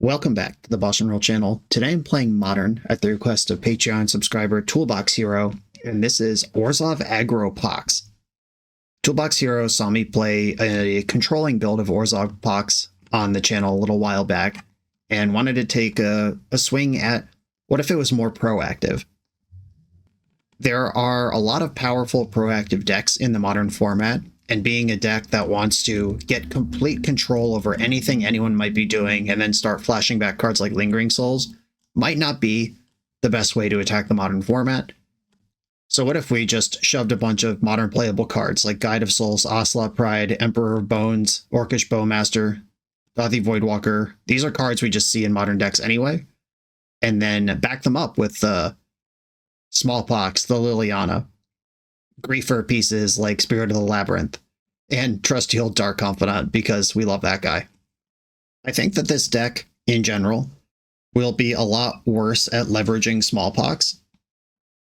Welcome back to the BoshNRoll channel. Today I'm playing Modern at the request of Patreon subscriber Toolbox Hero, and this is Orzhov Aggro Pox. Toolbox Hero saw me play a controlling build of Orzhov Pox on the channel a little while back, and wanted to take a swing at what if it was more proactive. There are a lot of powerful proactive decks in the Modern format, and being a deck that wants to get complete control over anything anyone might be doing and then start flashing back cards like Lingering Souls might not be the best way to attack the Modern format. So what if we just shoved a bunch of Modern playable cards like Guide of Souls, Ocelot Pride, Emperor of Bones, Orcish Bowmaster, Gothy Voidwalker. These are cards we just see in Modern decks anyway. And then back them up with the Smallpox, the Liliana, griefer pieces like Spirit of the Labyrinth, and trusty old Dark Confidant because we love that guy. I think that this deck, in general, will be a lot worse at leveraging Smallpox,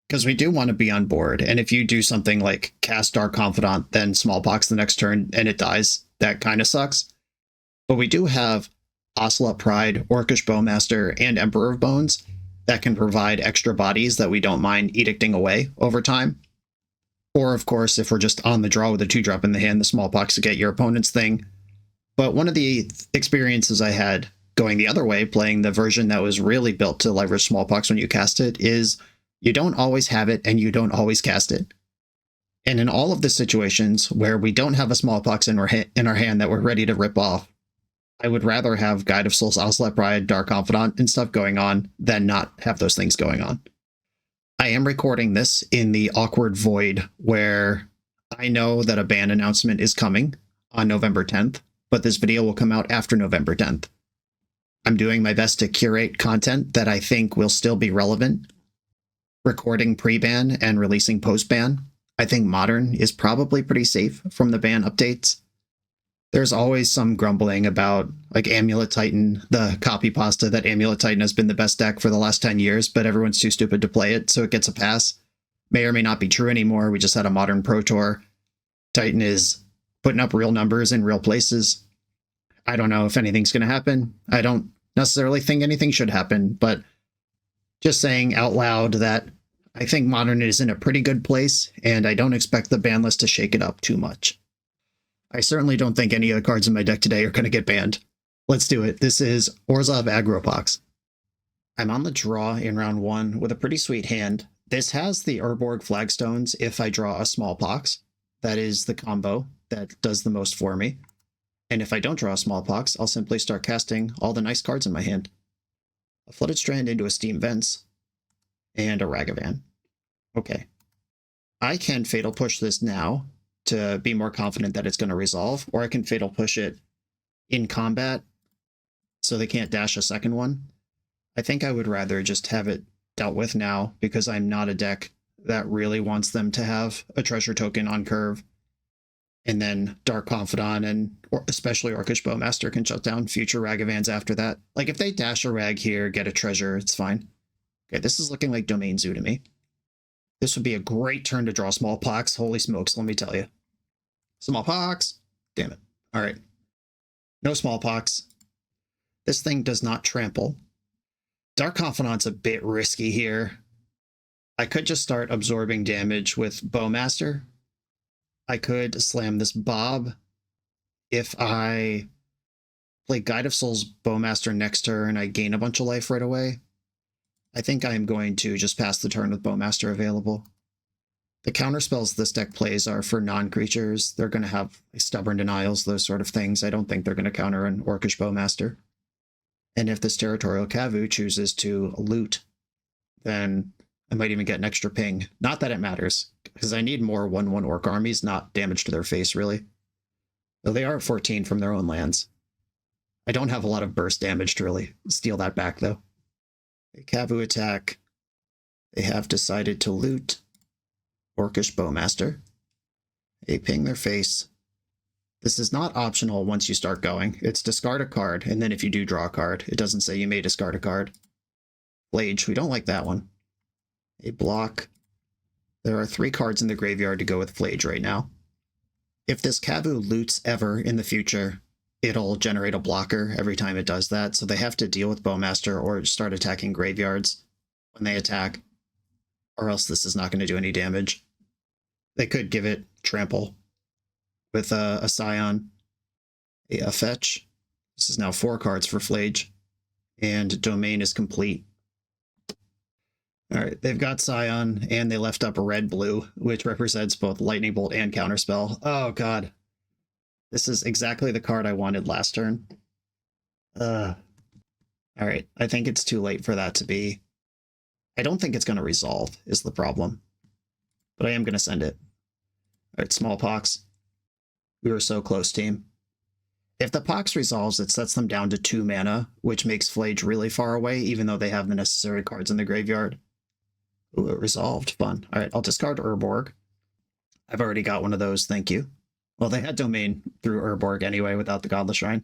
because we do want to be on board, and if you do something like cast Dark Confidant, then Smallpox the next turn, and it dies, that kind of sucks. But we do have Ocelot Pride, Orcish Bowmaster, and Emperor of Bones that can provide extra bodies that we don't mind edicting away over time. Or, of course, if we're just on the draw with a 2-drop in the hand, the Smallpox to get your opponent's thing. But one of the experiences I had going the other way, playing the version that was really built to leverage Smallpox when you cast it, is you don't always have it and you don't always cast it. And in all of the situations where we don't have a Smallpox in our hand that we're ready to rip off, I would rather have Guide of Souls, Ocelot Pride, Dark Confidant, and stuff going on than not have those things going on. I am recording this in the awkward void where I know that a ban announcement is coming on November 10th, but this video will come out after November 10th. I'm doing my best to curate content that I think will still be relevant, recording pre-ban and releasing post-ban. I think Modern is probably pretty safe from the ban updates. There's always some grumbling about like Amulet Titan, the copy pasta that Amulet Titan has been the best deck for the last 10 years, but everyone's too stupid to play it, so it gets a pass. May or may not be true anymore. We just had a Modern Pro Tour. Titan is putting up real numbers in real places. I don't know if anything's going to happen. I don't necessarily think anything should happen, but just saying out loud that I think Modern is in a pretty good place, and I don't expect the ban list to shake it up too much. I certainly don't think any of the cards in my deck today are going to get banned. Let's do it. This is Orzhov Aggro Pox. I'm on the draw in round 1 with a pretty sweet hand. This has the Urborg Flagstones if I draw a Smallpox. That is the combo that does the most for me. And if I don't draw a Smallpox, I'll simply start casting all the nice cards in my hand. A Flooded Strand into a Steam Vents, and a Ragavan. Okay. I can Fatal Push this now to be more confident that it's going to resolve, or I can Fatal Push it in combat so they can't dash a second one. I think I would rather just have it dealt with now, because I'm not a deck that really wants them to have a treasure token on curve, and then Dark Confidant and especially Orcish Bowmaster can shut down future Ragavans after that. Like if they dash a Rag here, get a treasure, it's fine. Okay, this is looking like Domain Zoo to me. This would be a great turn to draw Smallpox. Holy smokes, let me tell you. Smallpox! Damn it. Alright. No Smallpox. This thing does not trample. Dark Confidant's a bit risky here. I could just start absorbing damage with Bowmaster. I could slam this Bob. If I play Guide of Souls Bowmaster next turn, I gain a bunch of life right away. I think I'm going to just pass the turn with Bowmaster available. The counterspells this deck plays are for non-creatures. They're going to have Stubborn Denials, those sort of things. I don't think they're going to counter an Orcish Bowmaster. And if this Territorial Kavu chooses to loot, then I might even get an extra ping. Not that it matters, because I need more 1/1 Orc armies, not damage to their face, really. Though they are at 14 from their own lands. I don't have a lot of burst damage to really steal that back, though. A Kavu attack. They have decided to loot Orcish Bowmaster. They ping their face. This is not optional once you start going. It's discard a card, and then if you do draw a card, it doesn't say you may discard a card. Flage, we don't like that one. A block. There are 3 cards in the graveyard to go with Flage right now. If this Kavu loots ever in the future, it'll generate a blocker every time it does that. So they have to deal with Bowmaster or start attacking graveyards when they attack, or else this is not going to do any damage. They could give it trample with a Scion, a fetch. This is now 4 cards for Flage, and Domain is complete. All right, they've got Scion, and they left up a red-blue, which represents both Lightning Bolt and Counterspell. Oh, God. This is exactly the card I wanted last turn. All right, I think it's too late for that to be... I don't think it's going to resolve, is the problem. But I am going to send it. All right, Smallpox. We were so close, team. If the Pox resolves, it sets them down to 2 mana, which makes Flage really far away, even though they have the necessary cards in the graveyard. Ooh, it resolved. Fun. All right, I'll discard Urborg. I've already got one of those, thank you. Well, they had Domain through Urborg anyway without the Godless Shrine.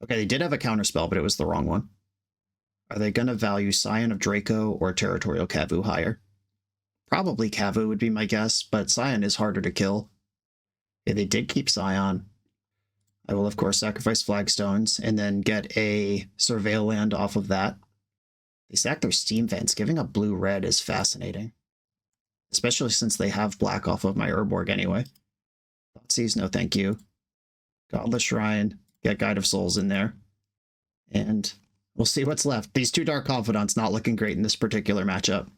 Okay, they did have a counterspell, but it was the wrong one. Are they going to value Scion of Draco or Territorial Kavu higher? Probably Kavu would be my guess, but Scion is harder to kill. Yeah, they did keep Scion. I will, of course, sacrifice Flagstones and then get a Surveil land off of that. They sack their Steam Vents. Giving up blue-red is fascinating. Especially since they have black off of my Urborg anyway. Thoughtseize, no thank you. Godless Shrine. Get Guide of Souls in there. And we'll see what's left. These 2 Dark Confidants not looking great in this particular matchup.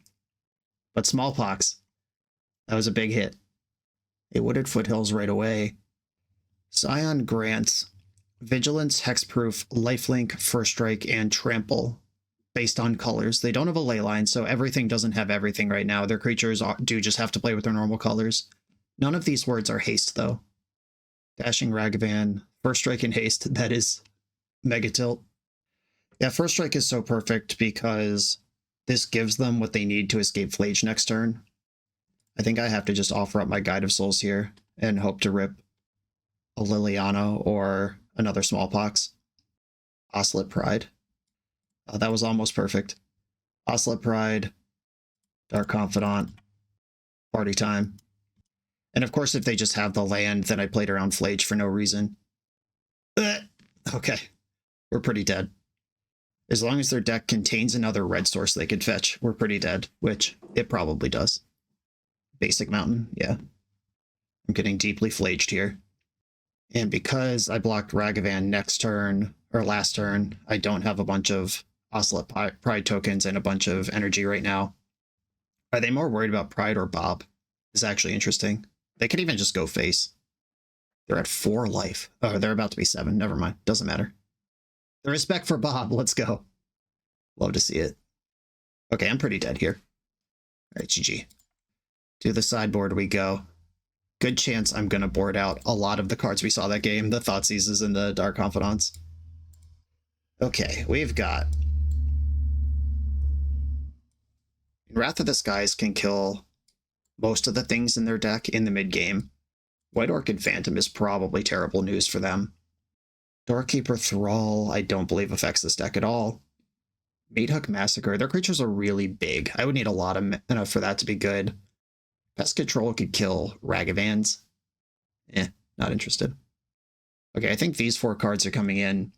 But Smallpox. That was a big hit. A Wooded Foothills right away. Scion grants Vigilance, Hexproof, Lifelink, First Strike, and Trample based on colors. They don't have a Leyline, so everything doesn't have everything right now. Their creatures do just have to play with their normal colors. None of these words are haste, though. Dashing Ragavan, First Strike and Haste, that is Mega Tilt. Yeah, First Strike is so perfect because this gives them what they need to escape Flage next turn. I think I have to just offer up my Guide of Souls here and hope to rip a Liliana or another Smallpox. Oslet Pride. That was almost perfect. Oslet Pride, Dark Confidant, Party Time. And of course, if they just have the land, then I played around Flage for no reason. Okay, we're pretty dead. As long as their deck contains another red source they could fetch, we're pretty dead, which it probably does. Basic Mountain, yeah. I'm getting deeply flaged here. And because I blocked Ragavan next turn, or last turn, I don't have a bunch of Oslet Pride tokens and a bunch of energy right now. Are they more worried about Pride or Bob? Is actually interesting. They could even just go face. They're at 4 life. Oh, they're about to be 7. Never mind. Doesn't matter. The respect for Bob. Let's go. Love to see it. Okay, I'm pretty dead here. All right, GG. To the sideboard we go. Good chance I'm going to board out a lot of the cards we saw that game. The Thoughtseizes and the Dark Confidants. Okay, we've got... Wrath of the Skies can kill most of the things in their deck in the mid-game. White Orchid Phantom is probably terrible news for them. Doorkeeper Thrall, I don't believe affects this deck at all. Meathook Massacre, their creatures are really big. I would need a lot of enough for that to be good. Pest Control could kill Ragavans. Not interested. Okay, I think these 4 cards are coming in.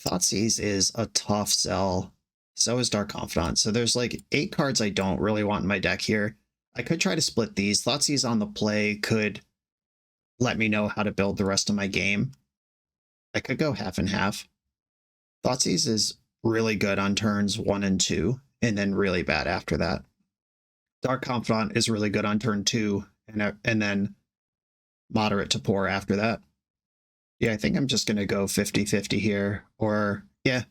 Thoughtseize is a tough sell. So is Dark Confidant. So there's like 8 cards I don't really want in my deck here. I could try to split these. Thoughtseize on the play could let me know how to build the rest of my game. I could go half and half. Thoughtseize is really good on turns 1 and 2, and then really bad after that. Dark Confidant is really good on turn 2, and then moderate to poor after that. Yeah, I think I'm just going to go 50-50 here, or yeah,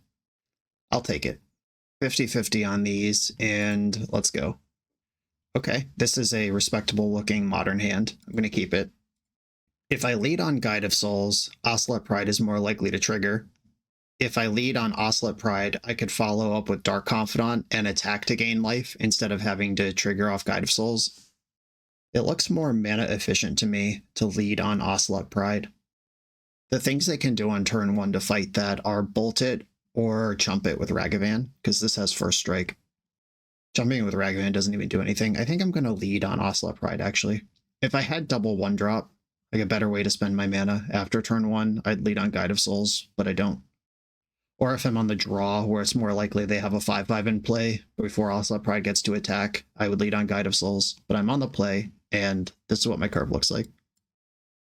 I'll take it. 50-50 on these, and let's go. Okay, this is a respectable looking modern hand. I'm going to keep it. If I lead on Guide of Souls, Oslet Pride is more likely to trigger. If I lead on Oslet Pride, I could follow up with Dark Confidant and attack to gain life instead of having to trigger off Guide of Souls. It looks more mana efficient to me to lead on Oslet Pride. The things they can do on turn 1 to fight that are Bolt It or Chump It with Ragavan, because this has First Strike. Jumping with Ragavan doesn't even do anything. I think I'm going to lead on Oslet Pride, actually. If I had double 1-drop, like a better way to spend my mana. After turn 1, I'd lead on Guide of Souls, but I don't. Or if I'm on the draw, where it's more likely they have a 5/5 in play before Ocelot Pride gets to attack, I would lead on Guide of Souls. But I'm on the play, and this is what my curve looks like.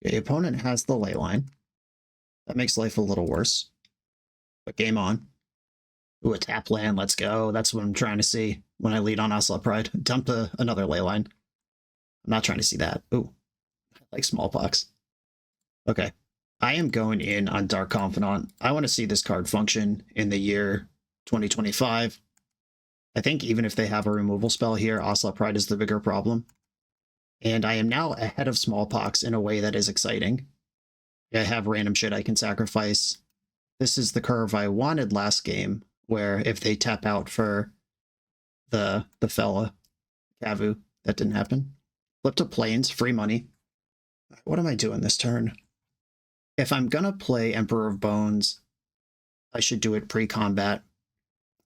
The opponent has the Leyline. That makes life a little worse. But game on. Ooh, a tap land, let's go. That's what I'm trying to see when I lead on Ocelot Pride. Dump another Leyline. I'm not trying to see that. Ooh, I like Smallpox. Okay. I am going in on Dark Confidant. I want to see this card function in the year 2025. I think even if they have a removal spell here, Ocelot Pride is the bigger problem. And I am now ahead of Smallpox in a way that is exciting. I have random shit I can sacrifice. This is the curve I wanted last game, where if they tap out for the fella, Kavu, that didn't happen. Flip to Plains, free money. What am I doing this turn? If I'm gonna play Emperor of Bones, I should do it pre-combat.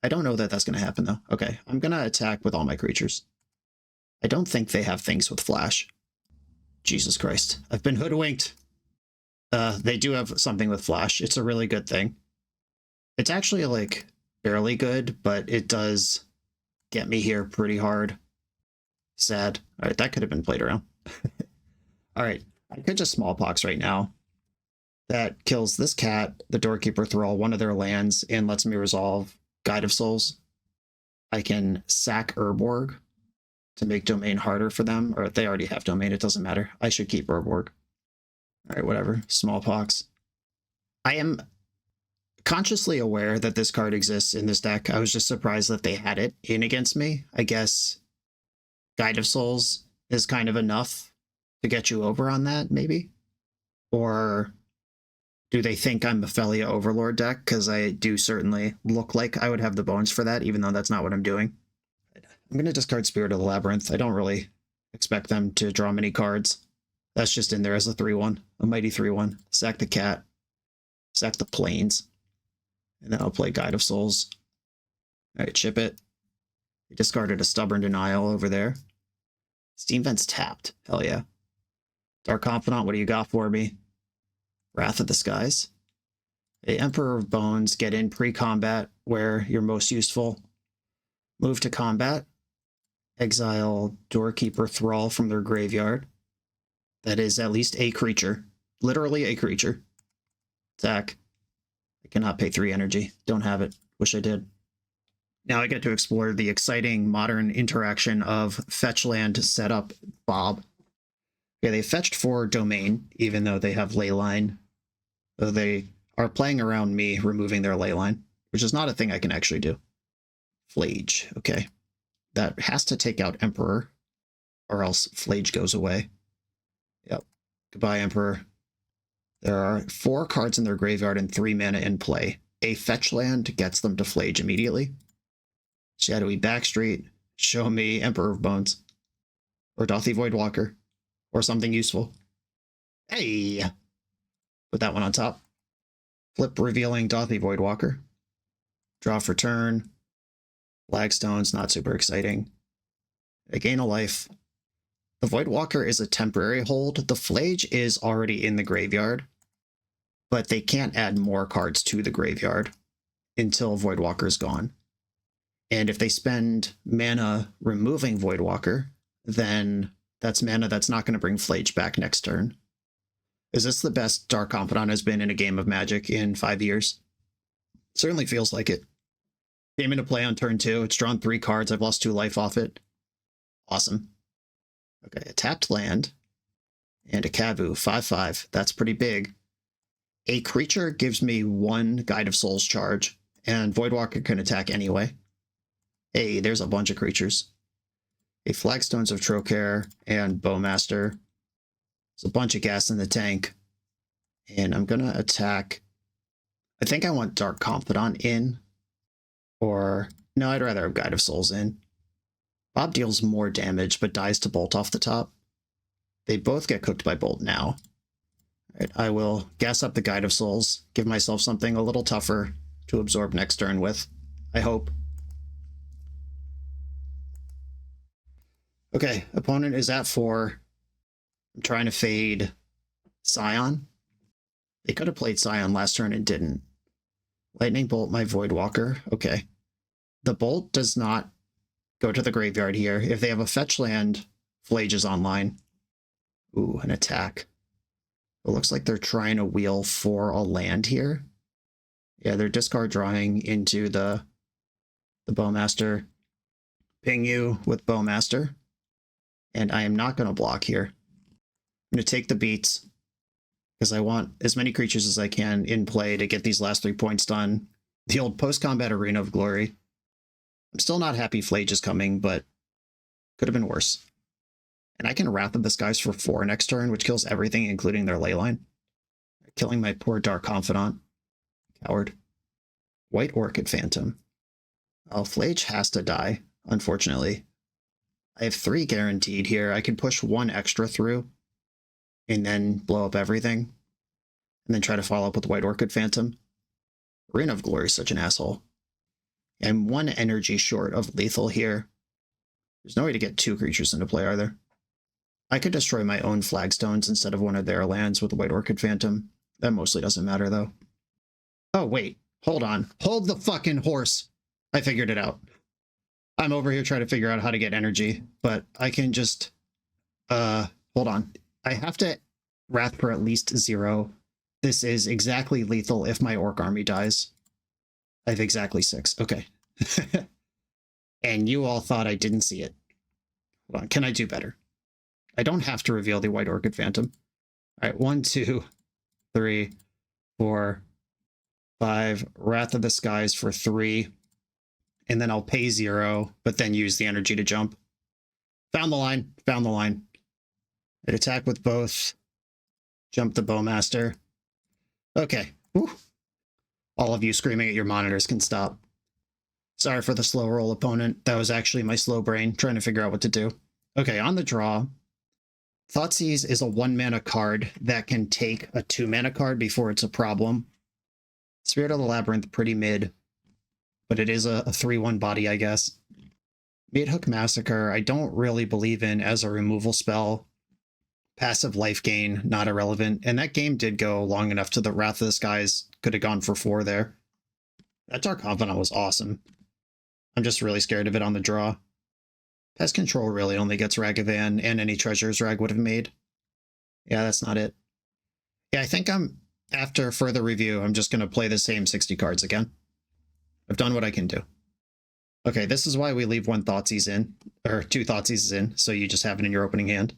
I don't know that that's gonna happen though. Okay, I'm gonna attack with all my creatures. I don't think they have things with flash. Jesus Christ, I've been hoodwinked. They do have something with flash. It's a really good thing. It's actually like barely good, but it does get me here pretty hard. Sad. All right, that could have been played around. All right, I could just Smallpox right now. That kills this cat, the Doorkeeper Thrall, one of their lands, and lets me resolve Guide of Souls. I can sack Urborg to make Domain harder for them, or if they already have Domain, it doesn't matter. I should keep Urborg. All right, whatever. Smallpox. I am consciously aware that this card exists in this deck. I was just surprised that they had it in against me. I guess Guide of Souls is kind of enough to get you over on that, maybe? Or do they think I'm a Felia Overlord deck? Because I do certainly look like I would have the bones for that, even though that's not what I'm doing. I'm going to discard Spirit of the Labyrinth. I don't really expect them to draw many cards. That's just in there as a 3/1, a mighty 3/1. Sack the cat, sack the Plains, and then I'll play Guide of Souls. All right, chip it. We discarded a Stubborn Denial over there. Steam Vent's tapped. Hell yeah. Dark Confidant, what do you got for me? Wrath of the Skies. A Emperor of Bones, get in pre-combat where you're most useful. Move to combat. Exile Doorkeeper Thrall from their graveyard. That is at least a creature. Literally a creature. Attack. I cannot pay 3 energy. Don't have it. Wish I did. Now I get to explore the exciting modern interaction of fetch land setup Bob. Yeah, they fetched for Domain, even though they have Leyline. Though they are playing around me removing their Leyline, which is not a thing I can actually do. Flage, okay. That has to take out Emperor, or else Flage goes away. Yep. Goodbye, Emperor. There are 4 cards in their graveyard and 3 mana in play. A fetch land gets them to Flage immediately. Shadowy Backstreet, show me Emperor of Bones. Or Dothy Voidwalker. Or something useful. Hey! Put that one on top. Flip revealing Dothy Voidwalker. Draw for turn. Flagstone's not super exciting. I gain a life. The Voidwalker is a temporary hold. The Flage is already in the graveyard, but they can't add more cards to the graveyard until Voidwalker's gone. And if they spend mana removing Voidwalker, then that's mana that's not going to bring Flage back next turn. Is this the best Dark Confidant has been in a game of Magic in 5 years? Certainly feels like it. Came into play on turn 2. It's drawn 3 cards. I've lost 2 life off it. Awesome. Okay, a tapped land and a Kavu, 5/5. That's pretty big. A creature gives me 1 Guide of Souls charge, and Voidwalker can attack anyway. Hey, there's a bunch of creatures. A Flagstones of Trocare and Bowmaster. There's a bunch of gas in the tank. And I'm gonna attack. I think I want Dark Confidant in. Or, no, I'd rather have Guide of Souls in. Bob deals more damage, but dies to Bolt off the top. They both get cooked by Bolt now. All right, I will gas up the Guide of Souls, give myself something a little tougher to absorb next turn with, I hope. Okay, opponent is at 4. I'm trying to fade Scion. They could have played Scion last turn and didn't. Lightning Bolt my Voidwalker. Okay. The Bolt does not go to the graveyard here. If they have a fetch land, Flage is online. Ooh, an attack. It looks like they're trying to wheel for a land here. Yeah, they're discard drawing into the Bowmaster. Ping you with Bowmaster. And I am not going to block here. I'm going to take the beats because I want as many creatures as I can in play to get these last 3 points done. The old post-combat Arena of Glory. I'm still not happy Flage is coming, but could have been worse. And I can Wrath of the Skies for 4 next turn, which kills everything, including their Leyline. Killing my poor Dark Confidant. Coward. White Orchid Phantom. Oh, Flage has to die, unfortunately. I have 3 guaranteed here. I can push 1 extra through and then blow up everything. And then try to follow up with White Orchid Phantom. Arena of Glory is such an asshole. I'm 1 energy short of lethal here. There's no way to get 2 creatures into play, are there? I could destroy my own flagstones instead of one of their lands with the White Orchid Phantom. That mostly doesn't matter, though. Oh, wait. Hold on. Hold the fucking horse. I figured it out. I'm over here trying to figure out how to get energy, but I can just... hold on. I have to Wrath for at least 0. This is exactly lethal if my Orc army dies. I have exactly 6. Okay. And you all thought I didn't see it. Hold on. Can I do better? I don't have to reveal the White Orchid Phantom. All right. 1, 2, 3, 4, 5. Wrath of the Skies for 3. And then I'll pay 0, but then use the energy to jump. Found the line. Found the line. I'd attack with both. Jump the Bowmaster. Okay. Whew. All of you screaming at your monitors can stop. Sorry for the slow roll, opponent. That was actually my slow brain trying to figure out what to do. Okay, on the draw, Thoughtseize is a 1-mana card that can take a 2-mana card before it's a problem. Spirit of the Labyrinth, pretty mid, but it is a 3-1 body, I guess. Meathook Massacre, I don't really believe in as a removal spell. Passive life gain, not irrelevant. And that game did go long enough to the Wrath of the Skies. Could have gone for 4 there. That Dark Confidant was awesome. I'm just really scared of it on the draw. Pest Control really only gets Ragavan and any treasures Rag would have made. Yeah, that's not it. Yeah, I think after further review, I'm just going to play the same 60 cards again. I've done what I can do. Okay, this is why we leave 1 Thoughtseize in, or 2 Thoughtseizes in, so you just have it in your opening hand.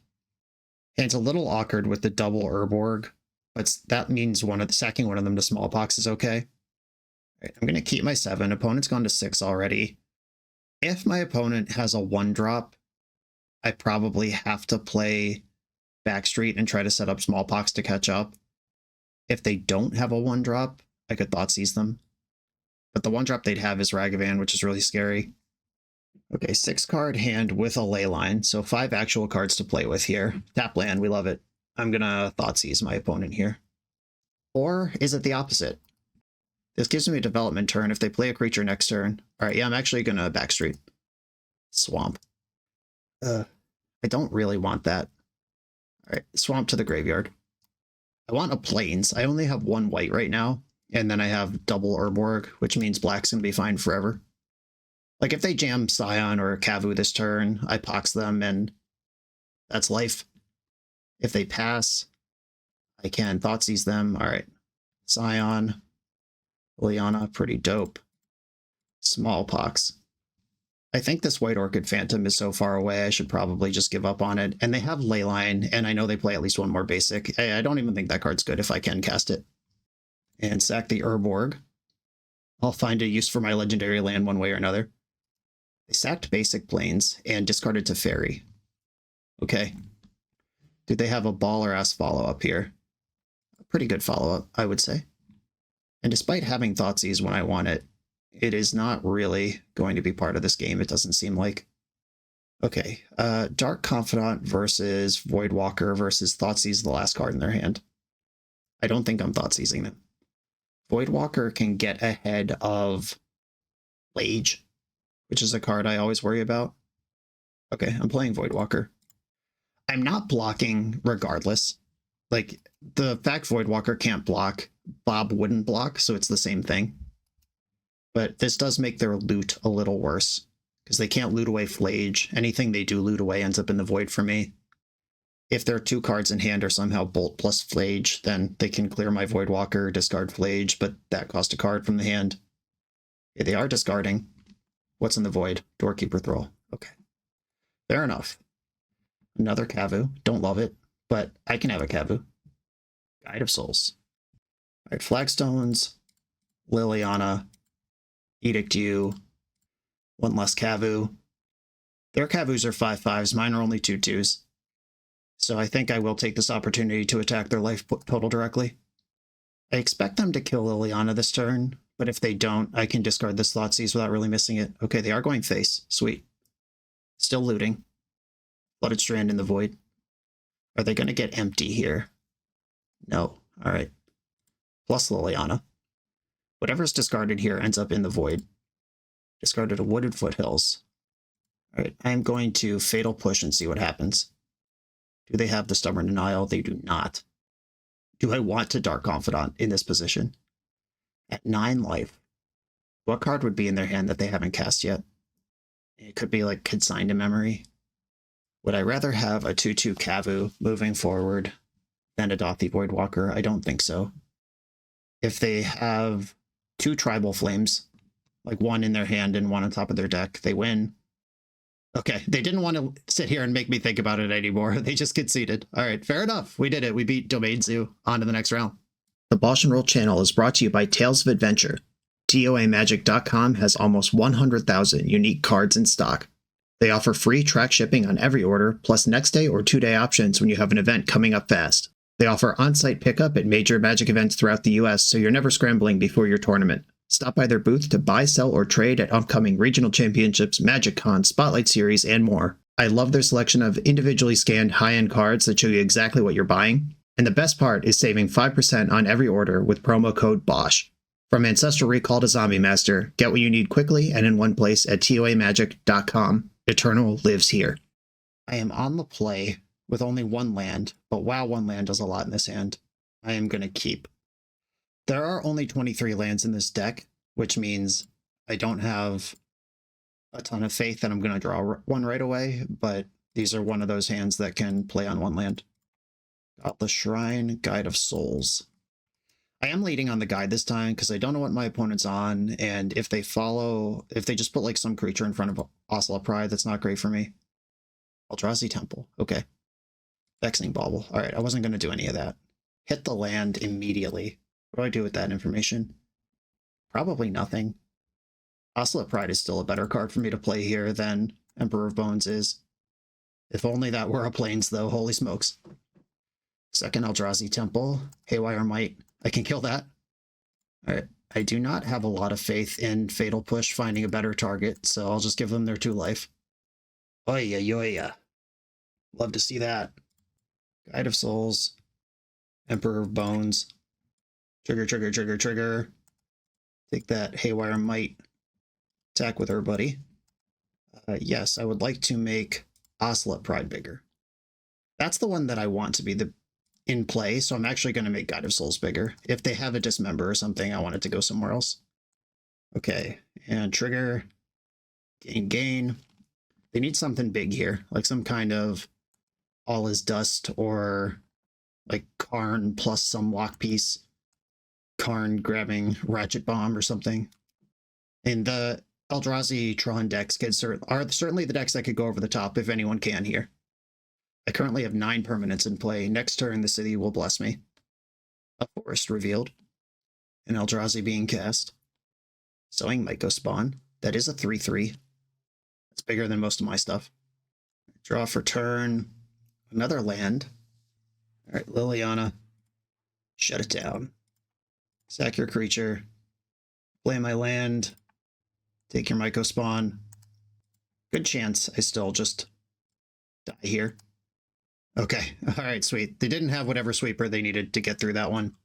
And it's a little awkward with the double Urborg, but that means sacking one of them to Smallpox is okay. All right, I'm going to keep my 7. Opponent's gone to 6 already. If my opponent has a 1-drop, I probably have to play Backstreet and try to set up Smallpox to catch up. If they don't have a 1-drop, I could Thoughtseize them. But the 1-drop they'd have is Ragavan, which is really scary. Okay, 6-card hand with a Leyline, so 5 actual cards to play with here. Tap land, we love it. I'm gonna Thoughtseize my opponent here. Or is it the opposite? This gives me a development turn if they play a creature next turn. All right, yeah, I'm actually gonna Backstreet. Swamp. I don't really want that. All right, Swamp to the graveyard. I want a Plains. I only have 1 white right now, and then I have double Urborg, which means black's gonna be fine forever. Like, if they jam Scion or Kavu this turn, I Pox them, and that's life. If they pass, I can Thoughtseize them. All right. Scion. Liliana, pretty dope. Smallpox. I think this White Orchid Phantom is so far away, I should probably just give up on it. And they have Leyline, and I know they play at least 1 more basic. I don't even think that card's good if I can cast it. And sack the Urborg. I'll find a use for my legendary land one way or another. They sacked basic planes and discarded to fairy. Okay. Do they have a baller-ass follow-up here? A pretty good follow-up, I would say. And despite having Thoughtseize when I want it, it is not really going to be part of this game, it doesn't seem like. Okay, Dark Confidant versus Voidwalker versus Thoughtseize, the last card in their hand. I don't think I'm Thoughtseizing them. Voidwalker can get ahead of Lage, which is a card I always worry about. Okay, I'm playing Voidwalker. I'm not blocking regardless. Like, the fact Voidwalker can't block, Bob wouldn't block, so it's the same thing. But this does make their loot a little worse, because they can't loot away Flage. Anything they do loot away ends up in the void for me. If their 2 cards in hand are somehow Bolt plus Flage, then they can clear my Voidwalker, discard Flage, but that cost a card from the hand. Okay, they are discarding. What's in the void? Doorkeeper Thrall. Okay. Fair enough. Another Kavu. Don't love it, but I can have a Kavu. Guide of Souls. All right, Flagstones, Liliana, Edict You, one less Kavu. Their Kavus are 5/5s, mine are only 2/2s. So I think I will take this opportunity to attack their life total directly. I expect them to kill Liliana this turn, but if they don't, I can discard this Thoughtseize without really missing it. Okay, they are going face. Sweet. Still looting. Flooded Strand in the void. Are they going to get empty here? No. All right. Plus Liliana. Whatever's discarded here ends up in the void. Discarded a Wooded Foothills. All right, I'm going to Fatal Push and see what happens. Do they have the Stubborn Denial? They do not. Do I want to Dark Confidant in this position? At 9 life, what card would be in their hand that they haven't cast yet? It could be like Consigned to Memory. Would I rather have a 2/2 Kavu moving forward than a Dothi Voidwalker? I don't think so. If they have 2 Tribal Flames, like one in their hand and one on top of their deck, they win. Okay, they didn't want to sit here and make me think about it anymore. They just conceded. All right, fair enough. We did it. We beat Domain Zoo. On to the next round. The BoshNRoll channel is brought to you by Tales of Adventure. TOAMagic.com has almost 100,000 unique cards in stock. They offer free track shipping on every order, plus next day or 2-day options when you have an event coming up fast. They offer on-site pickup at major Magic events throughout the US, so you're never scrambling before your tournament. Stop by their booth to buy, sell, or trade at upcoming regional championships, Magic Con, Spotlight Series, and more. I love their selection of individually scanned high-end cards that show you exactly what you're buying. And the best part is saving 5% on every order with promo code BOSH. From Ancestral Recall to Zombie Master, get what you need quickly and in one place at TOAMagic.com. Eternal lives here. I am on the play with only 1 land, but wow, 1 land does a lot in this hand. I am going to keep. There are only 23 lands in this deck, which means I don't have a ton of faith that I'm going to draw one right away, but these are one of those hands that can play on 1 land. Godless Shrine, Guide of Souls. I am leading on the guide this time because I don't know what my opponent's on, and if they just put like some creature in front of Ocelot Pride, that's not great for me. Eldrazi Temple, okay. Vexing Bauble, alright, I wasn't going to do any of that. Hit the land immediately. What do I do with that information? Probably nothing. Ocelot Pride is still a better card for me to play here than Emperor of Bones is. If only that were a Plains, though, holy smokes. Second Eldrazi Temple, Haywire Might. I can kill that. Alright, I do not have a lot of faith in Fatal Push finding a better target, so I'll just give them their 2 life. Oya yoya. Love to see that. Guide of Souls, Emperor of Bones. Trigger, trigger, trigger, trigger. Take that Haywire Might. Attack with her, buddy. Yes, I would like to make Ocelot Pride bigger. That's the one that I want to be in play, so I'm actually going to make Guide of Souls bigger. If they have a Dismember or something, I want it to go somewhere else. Okay, and trigger. Gain. They need something big here, like some kind of All Is Dust or like Karn plus some lock piece. Karn grabbing Ratchet Bomb or something. And the Eldrazi Tron decks are certainly the decks that could go over the top if anyone can here. I currently have 9 permanents in play. Next turn, the city will bless me. A forest revealed. An Eldrazi being cast. Sowing might go spawn. That is a 3/3. That's bigger than most of my stuff. Draw for turn. Another land. Alright, Liliana. Shut it down. Sack your creature. Play my land. Take your Myco spawn. Good chance I still just die here. Okay, alright, sweet. They didn't have whatever sweeper they needed to get through that one.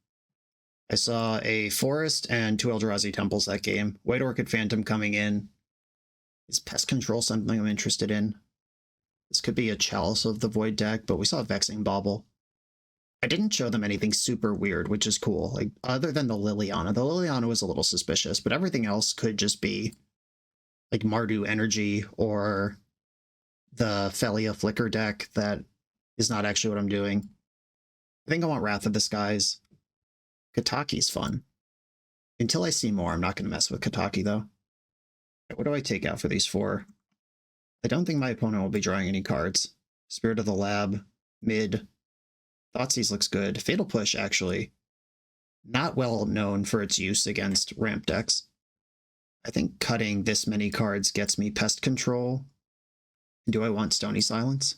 I saw a forest and 2 Eldrazi temples that game. White Orchid Phantom coming in. Is Pest Control something I'm interested in? This could be a Chalice of the Void deck, but we saw Vexing Bauble. I didn't show them anything super weird, which is cool. Like, other than the Liliana. The Liliana was a little suspicious, but everything else could just be like Mardu Energy or the Felia Flicker deck that is not actually what I'm doing. I think I want Wrath of the Skies. Kataki's fun. Until I see more, I'm not going to mess with Kataki, though. What do I take out for these 4? I don't think my opponent will be drawing any cards. Spirit of the Lab, mid. Thoughtseize looks good. Fatal Push, actually, not well known for its use against ramp decks. I think cutting this many cards gets me Pest Control. Do I want Stony Silence?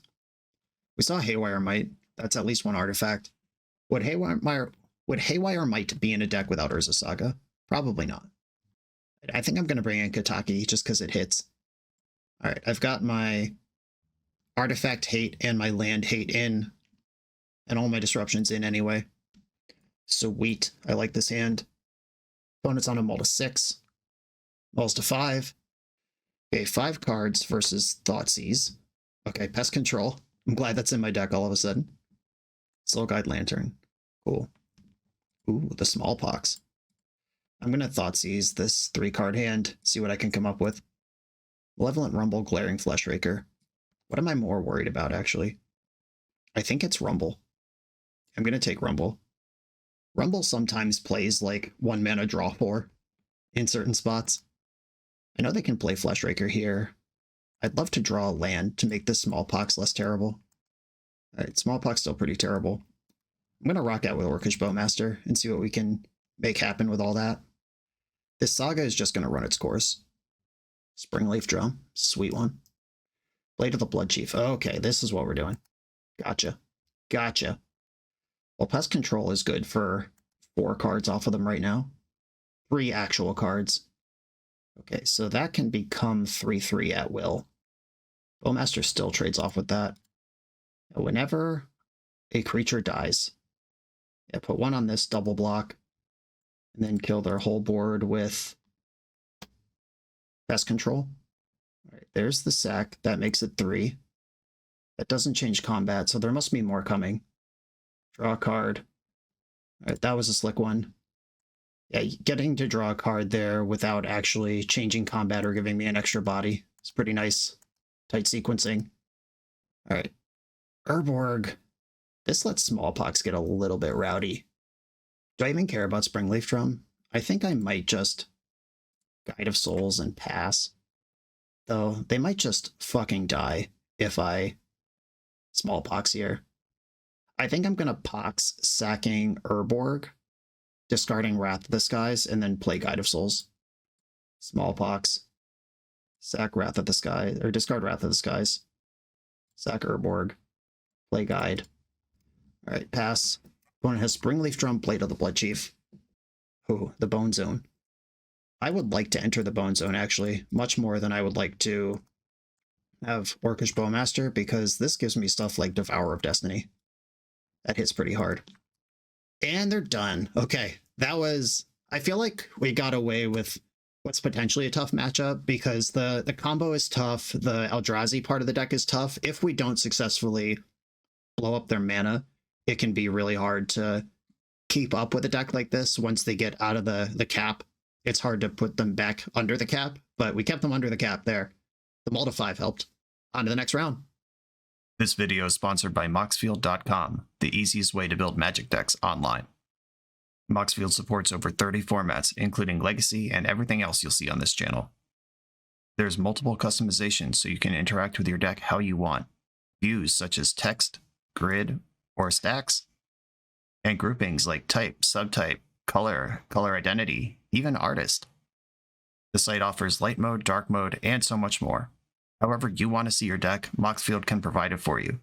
We saw Haywire Might. That's at least one artifact. Would Haywire Might be in a deck without Urza Saga? Probably not. I think I'm going to bring in Kataki just because it hits. All right, I've got my artifact hate and my land hate in, and all my disruptions in anyway. Sweet. I like this hand. Opponent's on a mull to 6. Mulls to 5. Okay, 5 cards versus Thoughtseize. Okay, Pest Control. I'm glad that's in my deck all of a sudden. Soul Guide Lantern. Cool. Ooh, the Smallpox. I'm going to Thoughtseize this 3-card hand, see what I can come up with. Malevolent Rumble, Glaring Fleshraker. What am I more worried about, actually? I think it's Rumble. I'm going to take Rumble. Rumble sometimes plays like 1 mana draw 4 in certain spots. I know they can play Fleshraker here. I'd love to draw a land to make this Smallpox less terrible. Alright, Smallpox still pretty terrible. I'm going to rock out with Orcish Bowmaster and see what we can make happen with all that. This Saga is just going to run its course. Springleaf Drum, sweet one. Blade of the Blood Chief. Okay, this is what we're doing. Gotcha. Gotcha. Well, Pest Control is good for 4 cards off of them right now. 3 actual cards. Okay, so that can become 3/3 at will. Bowmaster still trades off with that. Whenever a creature dies, put 1 on this double block, and then kill their whole board with Pest Control. All right, there's the sack. That makes it 3. That doesn't change combat, so there must be more coming. Draw a card. All right, that was a slick one. Yeah, getting to draw a card there without actually changing combat or giving me an extra body is pretty nice. Tight sequencing. All right. Urborg. This lets Smallpox get a little bit rowdy. Do I even care about Springleaf Drum? I think I might just Guide of Souls and pass. Though, they might just fucking die if I Smallpox here. I think I'm going to Pox sacking Urborg, discarding Wrath of the Skies, and then play Guide of Souls. Smallpox. Sack Wrath of the Skies, or discard Wrath of the Skies. Sack Urborg. Play Guide. Alright, pass. Opponent has Springleaf Drum, Blade of the Blood Chief. Ooh, the Bone Zone. I would like to enter the Bone Zone, actually, much more than I would like to have Orcish Bowmaster, because this gives me stuff like Devourer of Destiny. That hits pretty hard. And they're done. Okay, that was... I feel like we got away with what's potentially a tough matchup, because the combo is tough, the Eldrazi part of the deck is tough. If we don't successfully blow up their mana, it can be really hard to keep up with a deck like this once they get out of the cap. It's hard to put them back under the cap, but we kept them under the cap there. The mull to 5 helped. On to the next round. This video is sponsored by Moxfield.com, the easiest way to build Magic decks online. Moxfield supports over 30 formats, including Legacy and everything else you'll see on this channel. There's multiple customizations so you can interact with your deck how you want. Views such as text, grid, or stacks, and groupings like type, subtype, color, color identity, even artist. The site offers light mode, dark mode, and so much more. However you want to see your deck, Moxfield can provide it for you.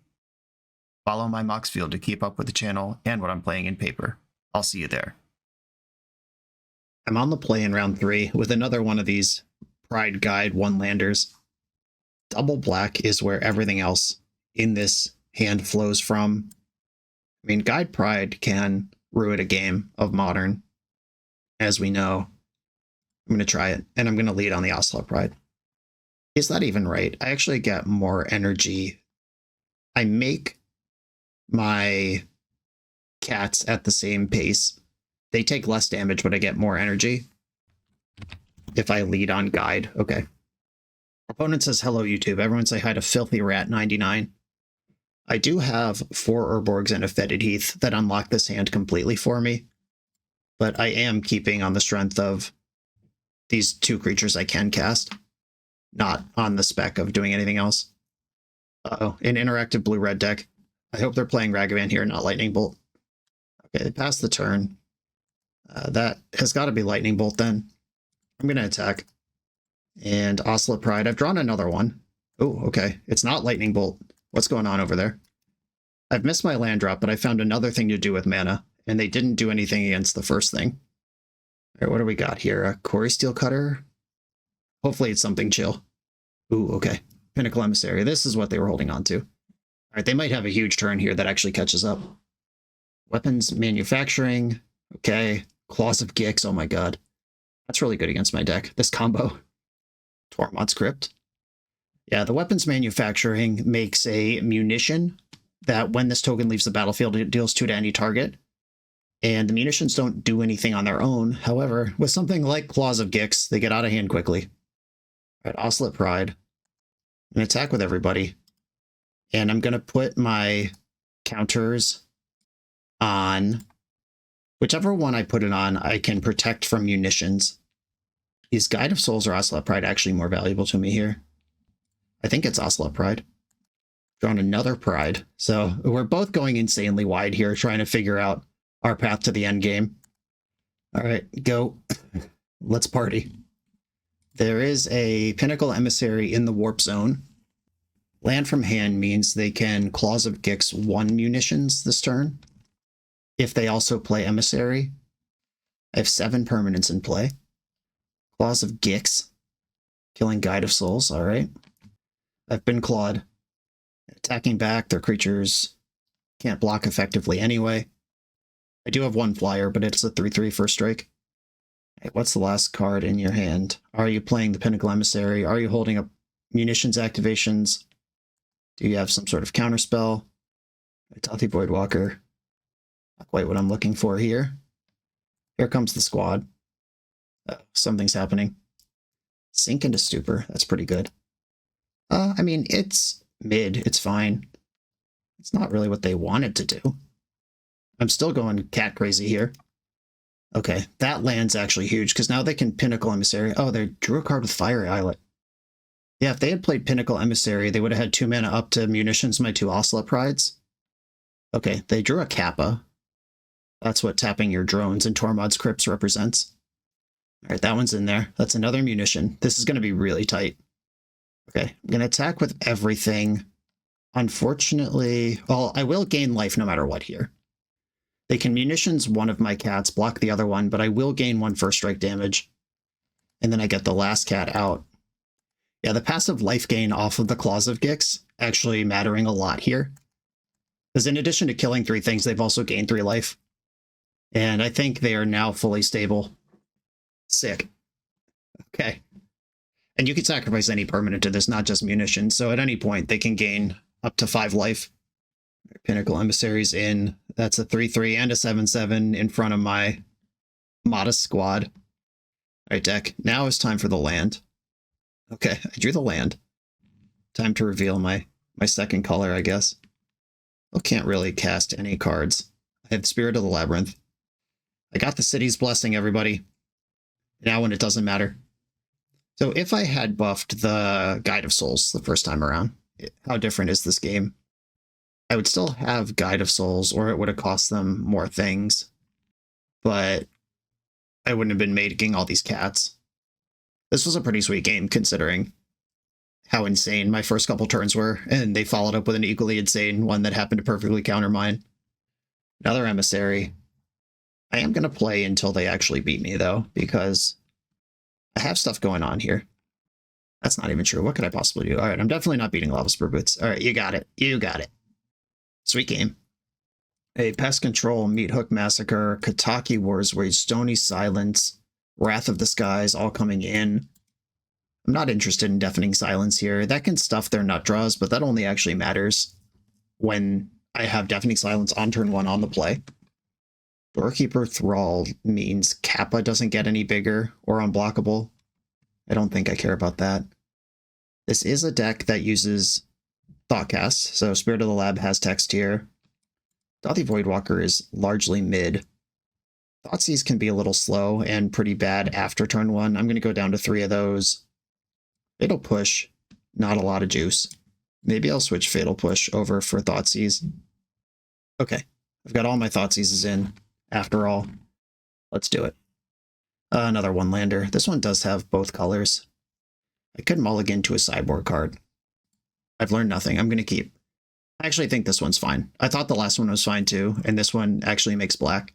Follow my Moxfield to keep up with the channel and what I'm playing in paper. I'll see you there. I'm on the play in round 3 with another one of these Pride Guide 1-landers. Double black is where everything else in this hand flows from. I mean, Guide Pride can ruin a game of Modern, as we know. I'm going to try it, and I'm going to lead on the Ocelot Pride. Is that even right? I actually get more energy. I make my cats at the same pace. They take less damage, but I get more energy if I lead on guide. Okay. Opponent says, hello, YouTube. Everyone say hi to Filthy Rat 99. I do have 4 Urborgs and a Fetid Heath that unlock this hand completely for me, but I am keeping on the strength of these 2 creatures I can cast, not on the spec of doing anything else. Uh-oh, an interactive blue-red deck. I hope they're playing Ragavan here, not Lightning Bolt. Okay, they passed the turn. That has got to be Lightning Bolt then. I'm going to attack. And Ocelot Pride. I've drawn another one. Oh, okay. It's not Lightning Bolt. What's going on over there? I've missed my land drop, but I found another thing to do with mana, and they didn't do anything against the first thing. All right, what do we got here? A Quarry Steel Cutter? Hopefully it's something chill. Ooh, okay. Pinnacle Emissary. This is what they were holding on to. All right, they might have a huge turn here that actually catches up. Weapons Manufacturing. Okay. Claws of Gix. Oh my god. That's really good against my deck. This combo. Tormod's Crypt. Yeah, the Weapons Manufacturing makes a munition that when this token leaves the battlefield, it deals 2 to any target. And the munitions don't do anything on their own. However, with something like Claws of Gix, they get out of hand quickly. All right, Ocelot Pride. I'm going to attack with everybody. And I'm going to put my counters on whichever one I put it on, I can protect from munitions. Is Guide of Souls or Ocelot Pride actually more valuable to me here? I think it's Ocelot Pride. Drawn another Pride. So we're both going insanely wide here, trying to figure out our path to the end game. All right, go. Let's party. There is a Pinnacle Emissary in the Warp Zone. Land from hand means they can Claws of Gix 1 munitions this turn. If they also play Emissary, I have 7 permanents in play. Claws of Gix, killing Guide of Souls, all right. I've been clawed. Attacking back, their creatures can't block effectively anyway. I do have 1 flyer, but it's a 3/3 first strike. Okay, what's the last card in your hand? Are you playing the Pinnacle Emissary? Are you holding up munitions activations? Do you have some sort of counterspell? Tothy Voidwalker. Not quite what I'm looking for here. Here comes the squad. Something's happening. Sink into Stupor. That's pretty good. I mean, it's mid. It's fine. It's not really what they wanted to do. I'm still going cat crazy here. Okay, that land's actually huge, because now they can Pinnacle Emissary. Oh, they drew a card with Fire Islet. Yeah, if they had played Pinnacle Emissary, they would have had 2 mana up to munitions my 2 Ocelot Prides. Okay, they drew a Kappa. That's what tapping your drones and Tormod's Crypts represents. All right, that one's in there. That's another munition. This is going to be really tight. Okay, I'm going to attack with everything. Unfortunately, well, I will gain life no matter what here. They can munitions one of my cats, block the other one, but I will gain 1 first strike damage. And then I get the last cat out. Yeah, the passive life gain off of the Claws of Gix actually mattering a lot here. Because in addition to killing 3 things, they've also gained 3 life. And I think they are now fully stable. Sick. Okay. And you can sacrifice any permanent to this, not just munitions. So at any point, they can gain up to 5 life. Pinnacle Emissaries in. That's a 3/3 and a 7/7 in front of my modest squad. All right, deck. Now it's time for the land. Okay, I drew the land. Time to reveal my second color, I guess. I can't really cast any cards. I have Spirit of the Labyrinth. I got the City's Blessing, everybody. Now when it doesn't matter. So if I had buffed the Guide of Souls the first time around, how different is this game? I would still have Guide of Souls, or it would have cost them more things. But I wouldn't have been making all these cats. This was a pretty sweet game, considering how insane my first couple turns were, and they followed up with an equally insane one that happened to perfectly counter mine. Another Emissary. I am going to play until they actually beat me, though, because I have stuff going on here. That's not even true. What could I possibly do? All right, I'm definitely not beating Lava Spur Boots. All right, you got it. You got it. Sweet game. A Pest Control, Meat Hook Massacre, Kataki War's Wage, Stony Silence, Wrath of the Skies, all coming in. I'm not interested in Deafening Silence here. That can stuff their nut draws, but that only actually matters when I have Deafening Silence on turn 1 on the play. Doorkeeper Thrall means Kappa doesn't get any bigger or unblockable. I don't think I care about that. This is a deck that uses Thoughtcast, so Spirit of the Lab has text here. Dauthi Voidwalker is largely mid. Thoughtseize can be a little slow and pretty bad after turn 1. I'm going to go down to 3 of those. Fatal Push, not a lot of juice. Maybe I'll switch Fatal Push over for Thoughtseize. Okay, I've got all my Thoughtseizes in. After all, let's do it. Another one-lander. This one does have both colors. I could mulligan to a sideboard card. I've learned nothing. I'm going to keep. I actually think this one's fine. I thought the last one was fine too, and this one actually makes black.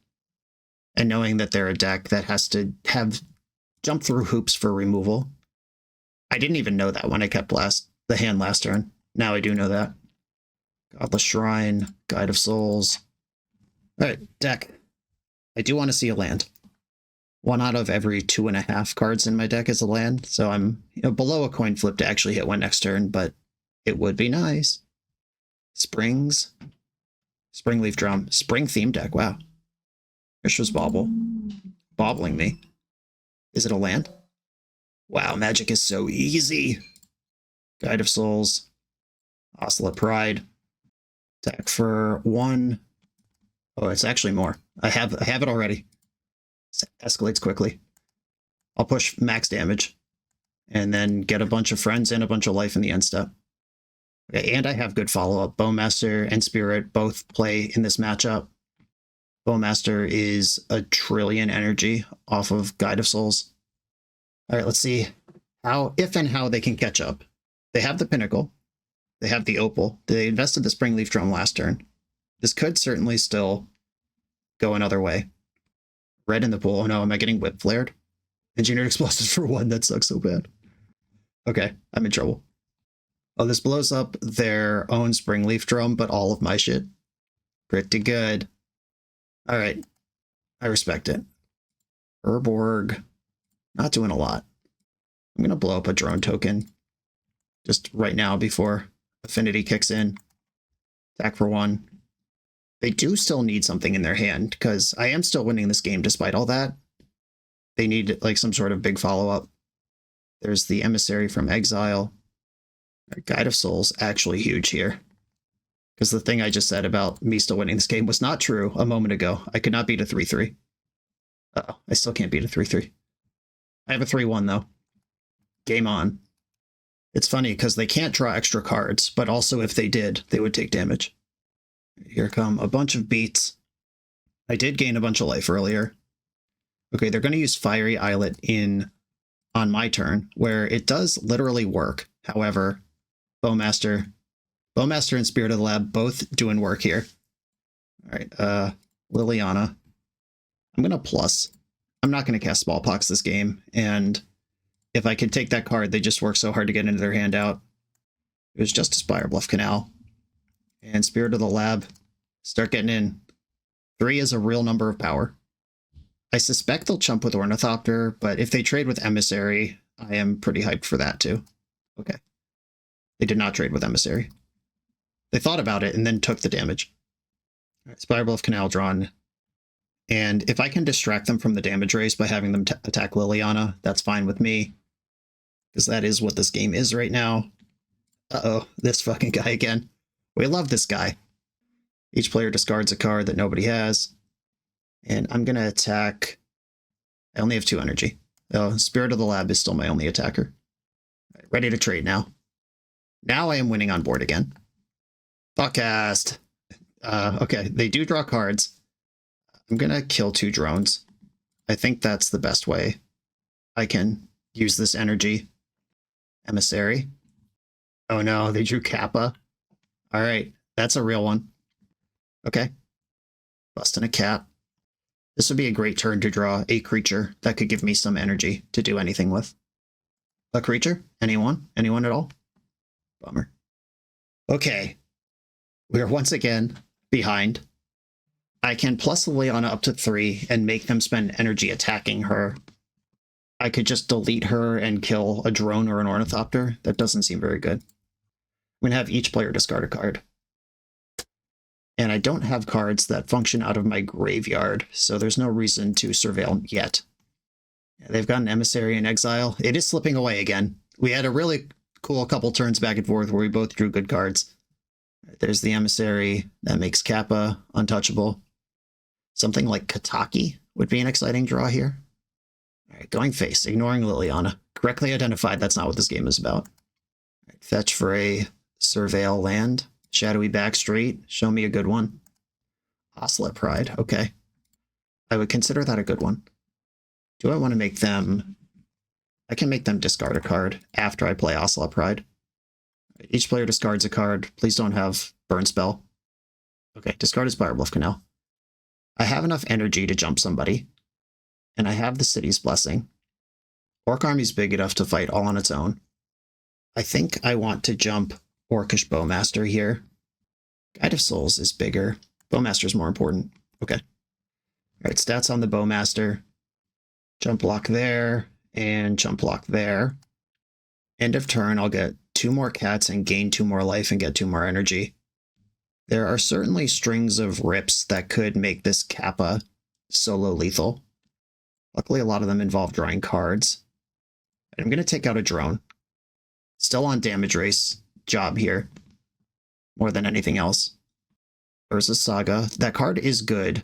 And knowing that they're a deck that has to have jump through hoops for removal. I didn't even know that when I kept the hand last turn. Now I do know that. Godless Shrine, Guide of Souls. Alright, deck. I do want to see a land. 1 out of every 2.5 cards in my deck is a land, so I'm below a coin flip to actually hit one next turn, but it would be nice. Springs. Springleaf Drum. Spring theme deck, wow. Mishra's Bauble. Bobbling me. Is it a land? Wow, Magic is so easy. Guide of Souls. Ocelot Pride. Attack for 1. Oh, it's actually more. I have it already. It escalates quickly. I'll push max damage. And then get a bunch of friends and a bunch of life in the end step. Okay, and I have good follow-up. Bowmaster and Spirit both play in this matchup. Bowmaster is a trillion energy off of Guide of Souls. All right, let's see if and how they can catch up. They have the Pinnacle. They have the Opal. They invested the Springleaf Drum last turn. This could certainly still go another way. Red in the pool. Oh no, am I getting whip flared? Engineered Explosives for 1. That sucks so bad. Okay, I'm in trouble. Oh, this blows up their own Springleaf Drum, but all of my shit. Pretty good. All right, I respect it. Urborg, not doing a lot. I'm going to blow up a drone token just right now before Affinity kicks in. Attack for 1. They do still need something in their hand, because I am still winning this game despite all that. They need like some sort of big follow-up. There's the Emissary from Exile. Guide of Souls, actually huge here. Because the thing I just said about me still winning this game was not true a moment ago. I could not beat a 3-3. Uh-oh, I still can't beat a 3-3. I have a 3-1 though. Game on. It's funny because they can't draw extra cards, but also if they did, they would take damage. Here come a bunch of beats. I did gain a bunch of life earlier. Okay, they're going to use Fiery Islet on my turn, where it does literally work. However, Bowmaster and Spirit of the Lab both doing work here. All right, Liliana. I'm going to plus. I'm not going to cast Smallpox this game, and if I could take that card, they just work so hard to get into their hand out. It was just a Spire Bluff Canal. And Spirit of the Lab, start getting in. 3 is a real number of power. I suspect they'll chump with Ornithopter, but if they trade with Emissary, I am pretty hyped for that too. Okay. They did not trade with Emissary. They thought about it and then took the damage. All right, Spire Bluff Canal drawn. And if I can distract them from the damage race by having them attack Liliana, that's fine with me. Because that is what this game is right now. Uh-oh, this fucking guy again. We love this guy. Each player discards a card that nobody has. And I'm going to attack. I only have 2 energy. Oh, Spirit of the Lab is still my only attacker. Right, ready to trade now. Now I am winning on board again. Thoughtcast. Okay, they do draw cards. I'm going to kill 2 drones. I think that's the best way I can use this energy. Emissary. Oh no, they drew Kappa. All right, that's a real one. Okay. Busting a Cap. This would be a great turn to draw a creature that could give me some energy to do anything with. A creature? Anyone? Anyone at all? Bummer. Okay. We are once again behind. I can plus Liliana up to 3 and make them spend energy attacking her. I could just delete her and kill a drone or an ornithopter. That doesn't seem very good. I'm going to have each player discard a card. And I don't have cards that function out of my graveyard, so there's no reason to surveil yet. They've got an Emissary in exile. It is slipping away again. We had a really cool couple turns back and forth where we both drew good cards. There's the Emissary. That makes Kappa untouchable. Something like Kataki would be an exciting draw here. All right, going face, ignoring Liliana. Correctly identified, that's not what this game is about. All right, fetch for a Surveil land. Shadowy back straight. Show me a good one. Oslet Pride, okay. I would consider that a good one. Do I want to make them... I can make them discard a card after I play Oslet Pride. Each player discards a card. Please don't have Burn Spell. Okay, discard is Firebluff Canal. I have enough energy to jump somebody. And I have the City's Blessing. Orc Army's big enough to fight all on its own. I think I want to jump Orcish Bowmaster here. Guide of Souls is bigger. Bowmaster's more important. Okay. Alright, stats on the Bowmaster. Jump block there, and jump block there. End of turn, I'll get 2 more cats and gain 2 more life and get 2 more energy. There are certainly strings of rips that could make this Kappa solo lethal. Luckily, a lot of them involve drawing cards. I'm going to take out a drone. Still on damage race job here, more than anything else. Urza's Saga. That card is good.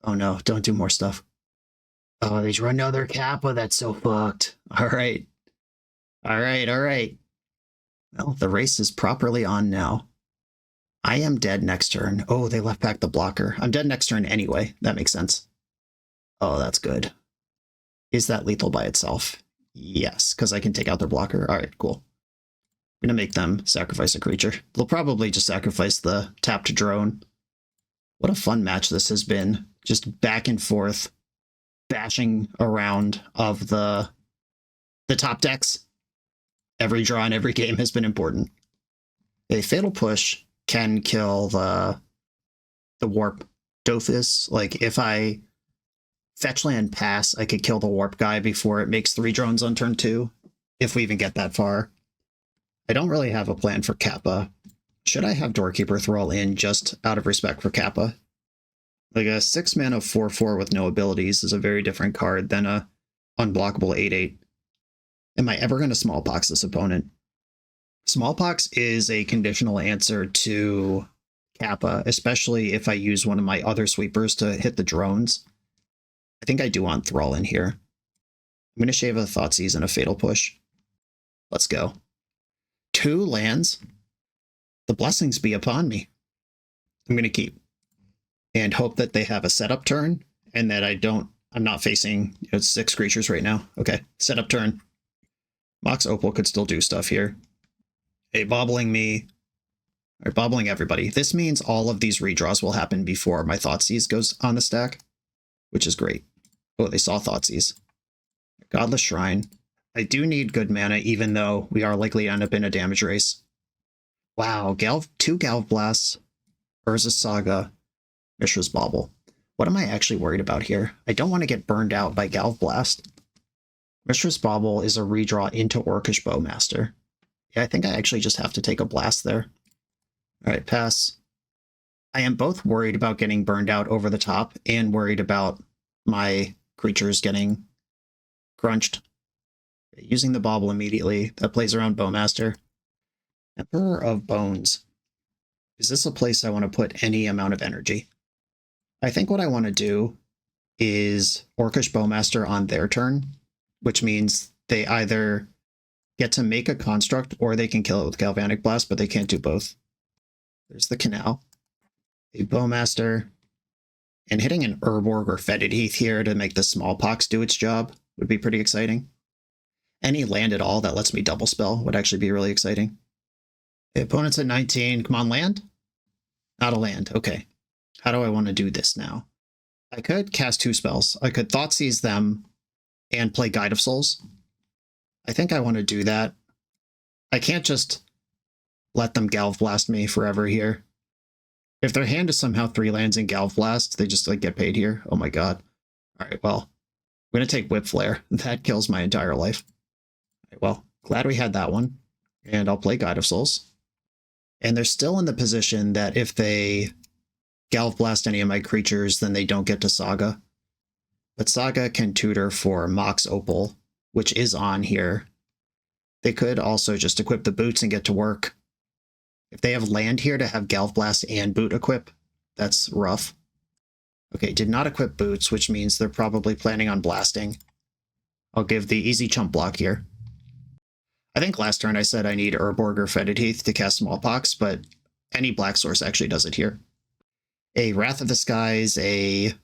Oh no, don't do more stuff. Oh, they drew another Kappa. That's so fucked. All right. All right, all right. Well, the race is properly on now. I am dead next turn. Oh, they left back the blocker. I'm dead next turn anyway. That makes sense. Oh, that's good. Is that lethal by itself? Yes, because I can take out their blocker. All right, cool. I'm going to make them sacrifice a creature. They'll probably just sacrifice the tapped drone. What a fun match this has been. Just back and forth, bashing around of the top decks. Every draw in every game has been important. A Fatal Push can kill the Warp Dophus. Like, if I fetch land pass, I could kill the Warp guy before it makes 3 drones on turn 2, if we even get that far. I don't really have a plan for Kappa. Should I have Doorkeeper Thrall in just out of respect for Kappa? Like, a 6-mana 4/4 with no abilities is a very different card than a unblockable 8/8. Am I ever going to Smallpox this opponent? Smallpox is a conditional answer to Kappa, especially if I use one of my other sweepers to hit the drones. I think I do want Thrall in here. I'm going to shave a Thoughtseize and a Fatal Push. Let's go. 2 lands. The blessings be upon me. I'm going to keep. And hope that they have a setup turn, and that I'm not facing 6 creatures right now. Okay, setup turn. Mox Opal could still do stuff here. Hey, bobbling me. Or bobbling everybody. This means all of these redraws will happen before my Thoughtseize goes on the stack, which is great. Oh, they saw Thoughtseize. Godless Shrine. I do need good mana, even though we are likely to end up in a damage race. Wow, 2 Galv Blasts, Urza's Saga, Mishra's Bauble. What am I actually worried about here? I don't want to get burned out by Galv Blast. Mishra's Bauble is a redraw into Orcish Bowmaster. Yeah, I think I actually just have to take a blast there. Alright, pass. I am both worried about getting burned out over the top and worried about my creatures getting crunched. Using the Bauble immediately. That plays around Bowmaster. Emperor of Bones. Is this a place I want to put any amount of energy? I think what I want to do is Orcish Bowmaster on their turn, which means they either get to make a construct or they can kill it with Galvanic Blast, but they can't do both. There's the Canal. A Bowmaster. And hitting an Urborg or Fetid Heath here to make the Smallpox do its job would be pretty exciting. Any land at all that lets me double spell would actually be really exciting. The opponent's at 19. Come on, land? Not a land. Okay. How do I want to do this now? I could cast 2 spells. I could Thoughtseize them and play Guide of Souls. I think I want to do that. I can't just let them Galv Blast me forever here. If their hand is somehow 3 lands in Galv Blast, they just get paid here. Oh my god. Alright, well. I'm going to take Whip Flare. That kills my entire life. Alright, well, glad we had that one. And I'll play Guide of Souls. And they're still in the position that if they Galv Blast any of my creatures, then they don't get to Saga. But Saga can tutor for Mox Opal, which is on here. They could also just equip the boots and get to work. If they have land here to have Galv Blast and boot equip, that's rough. Okay, did not equip boots, which means they're probably planning on blasting. I'll give the easy chump block here. I think last turn I said I need Urborg or Fetid Heath to cast Smallpox, but any black source actually does it here. A Wrath of the Skies, a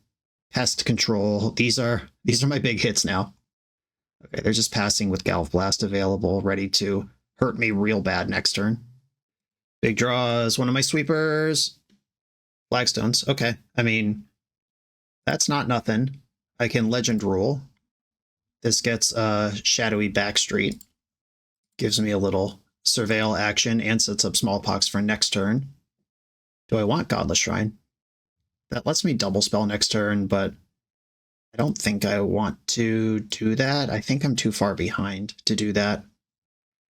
Pest Control. These are my big hits now. Okay, they're just passing with Galv Blast available, ready to hurt me real bad next turn. Big draws, one of my sweepers. Flagstones, okay. I mean, that's not nothing. I can Legend Rule. This gets Shadowy Backstreet. Gives me a little Surveil action and sets up Smallpox for next turn. Do I want Godless Shrine? That lets me double spell next turn, but I don't think I want to do that. I think I'm too far behind to do that.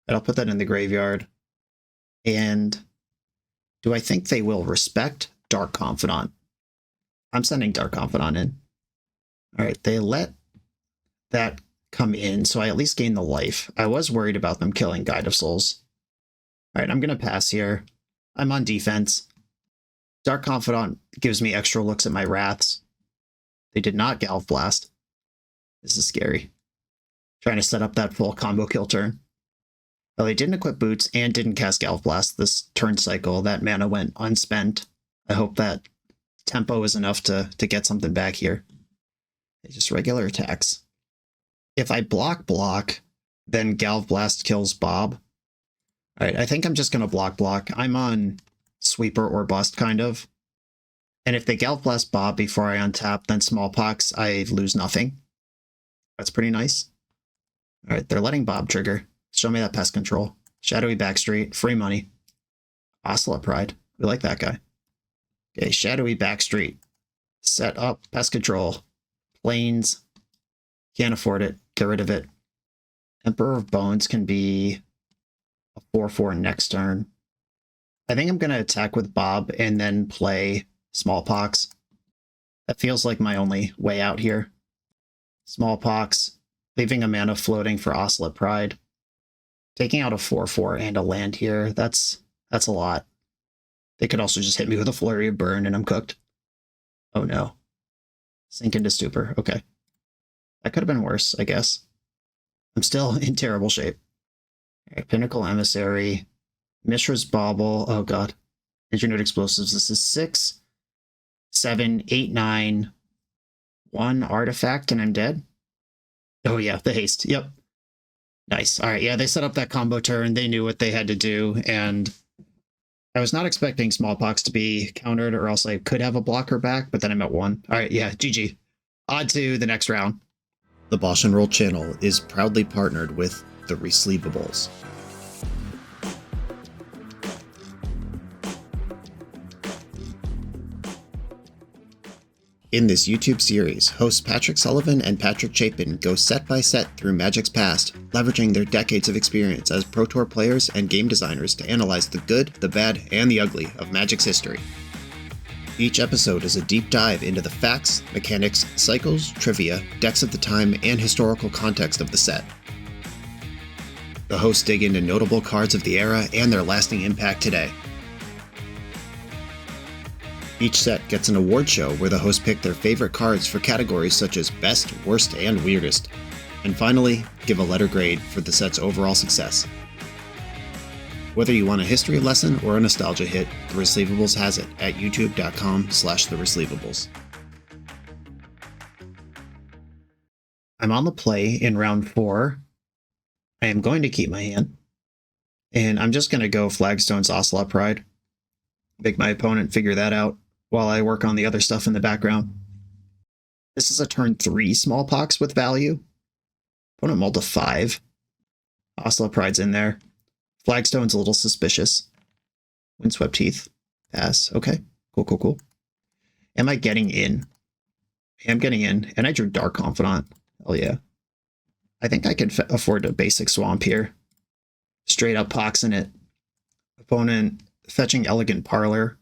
But I'll put that in the graveyard. And do I think they will respect Dark Confidant? I'm sending Dark Confidant in. All right, they let that come in, so I at least gain the life. I was worried about them killing Guide of Souls. All right, I'm going to pass here. I'm on defense. Dark Confidant gives me extra looks at my Wraths. They did not Galv Blast. This is scary. Trying to set up that full combo kill turn. Well, they didn't equip boots and didn't cast Galv Blast this turn cycle. That mana went unspent. I hope that tempo is enough to get something back here. It's just regular attacks. If I block, then Galv Blast kills Bob. All right, I think I'm just going to block. I'm on Sweeper or Bust, kind of. And if they Galv Blast Bob before I untap, then Smallpox, I lose nothing. That's pretty nice. All right, they're letting Bob trigger. Show me that Pest Control. Shadowy Backstreet, free money. Ocelot Pride, we like that guy. Okay, Shadowy Backstreet. Set up Pest Control. Plains. Can't afford it. Get rid of it. Emperor of Bones can be a 4/4 next turn. I think I'm going to attack with Bob and then play Smallpox. That feels like my only way out here. Smallpox, leaving a mana floating for Ocelot Pride. Taking out a 4/4 and a land here, that's a lot. They could also just hit me with a Flurry of Burn and I'm cooked. Oh no. Sink into Stupor, okay. That could have been worse, I guess. I'm still in terrible shape. All right, Pinnacle Emissary, Mishra's Bauble, oh god. Engineered Explosives, this is 6, 7, 8, 9, 1 artifact, and I'm dead? Oh yeah, the haste, yep. Nice, alright, yeah, they set up that combo turn, they knew what they had to do, and I was not expecting Smallpox to be countered, or else I could have a blocker back, but then I'm at 1. Alright, yeah, GG. On to the next round. The BoshNRoll channel is proudly partnered with the Resleevables. In this YouTube series, hosts Patrick Sullivan and Patrick Chapin go set by set through Magic's past, leveraging their decades of experience as Pro Tour players and game designers to analyze the good, the bad, and the ugly of Magic's history. Each episode is a deep dive into the facts, mechanics, cycles, trivia, decks of the time, and historical context of the set. The hosts dig into notable cards of the era and their lasting impact today. Each set gets an award show where the hosts pick their favorite cards for categories such as Best, Worst, and Weirdest. And finally, give a letter grade for the set's overall success. Whether you want a history lesson or a nostalgia hit, The Resleevables has it at youtube.com/TheResleevables. I'm on the play in round 4. I am going to keep my hand. And I'm just going to go Flagstone's Ocelot Pride. Make my opponent figure that out while I work on the other stuff in the background. This is a turn 3 Smallpox with value. Opponent mulled to 5. Ocelot Pride's in there. Flagstone's a little suspicious. Windswept Heath. Pass. Okay. Cool. Am I getting in? I'm getting in. And I drew Dark Confidant. Hell yeah. I think I can afford a basic Swamp here. Straight up poxing it. Opponent fetching Elegant Parlor.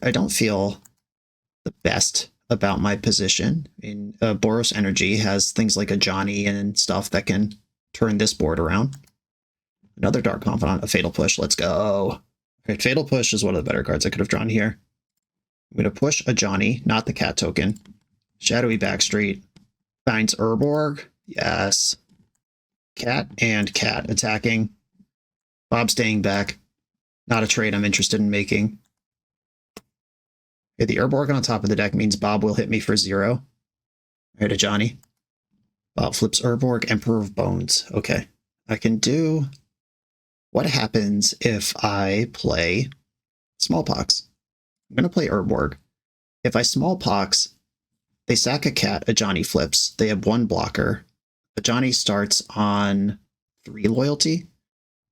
I don't feel the best about my position. I mean, Boros Energy has things like a Johnny and stuff that can turn this board around. Another Dark Confidant, a Fatal Push. Let's go. Okay, Fatal Push is one of the better cards I could have drawn here. I'm going to push a Johnny, not the cat token. Shadowy Backstreet. Finds Urborg. Yes. Cat and cat attacking. Bob staying back. Not a trade I'm interested in making. Okay, the Urborg on top of the deck means Bob will hit me for 0. Right to Johnny. Bob flips Urborg, Emperor of Bones. Okay. I can do... What happens if I play Smallpox? I'm going to play Urborg. If I Smallpox, they sack a cat, a Johnny flips. They have 1 blocker. A Johnny starts on 3 loyalty.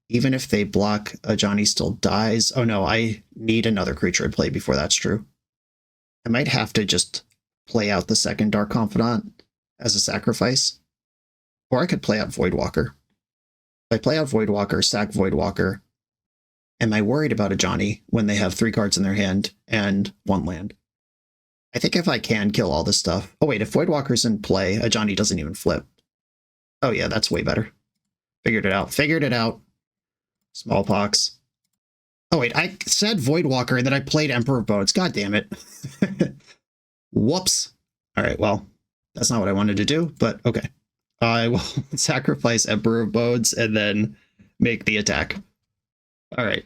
Even if they block, a Johnny still dies. Oh no, I need another creature in play before that's true. I might have to just play out the second Dark Confidant as a sacrifice. Or I could play out Voidwalker. If I play out Voidwalker, sack Voidwalker, am I worried about a Johnny when they have 3 cards in their hand and 1 land? I think if I can kill all this stuff... Oh wait, if Voidwalker's in play, a Johnny doesn't even flip. Oh yeah, that's way better. Figured it out. Figured it out. Smallpox. Oh wait, I said Voidwalker and then I played Emperor of Bones. God damn it. Whoops. Alright, well, that's not what I wanted to do, but okay. I will sacrifice Emperor of Bones and then make the attack. Alright.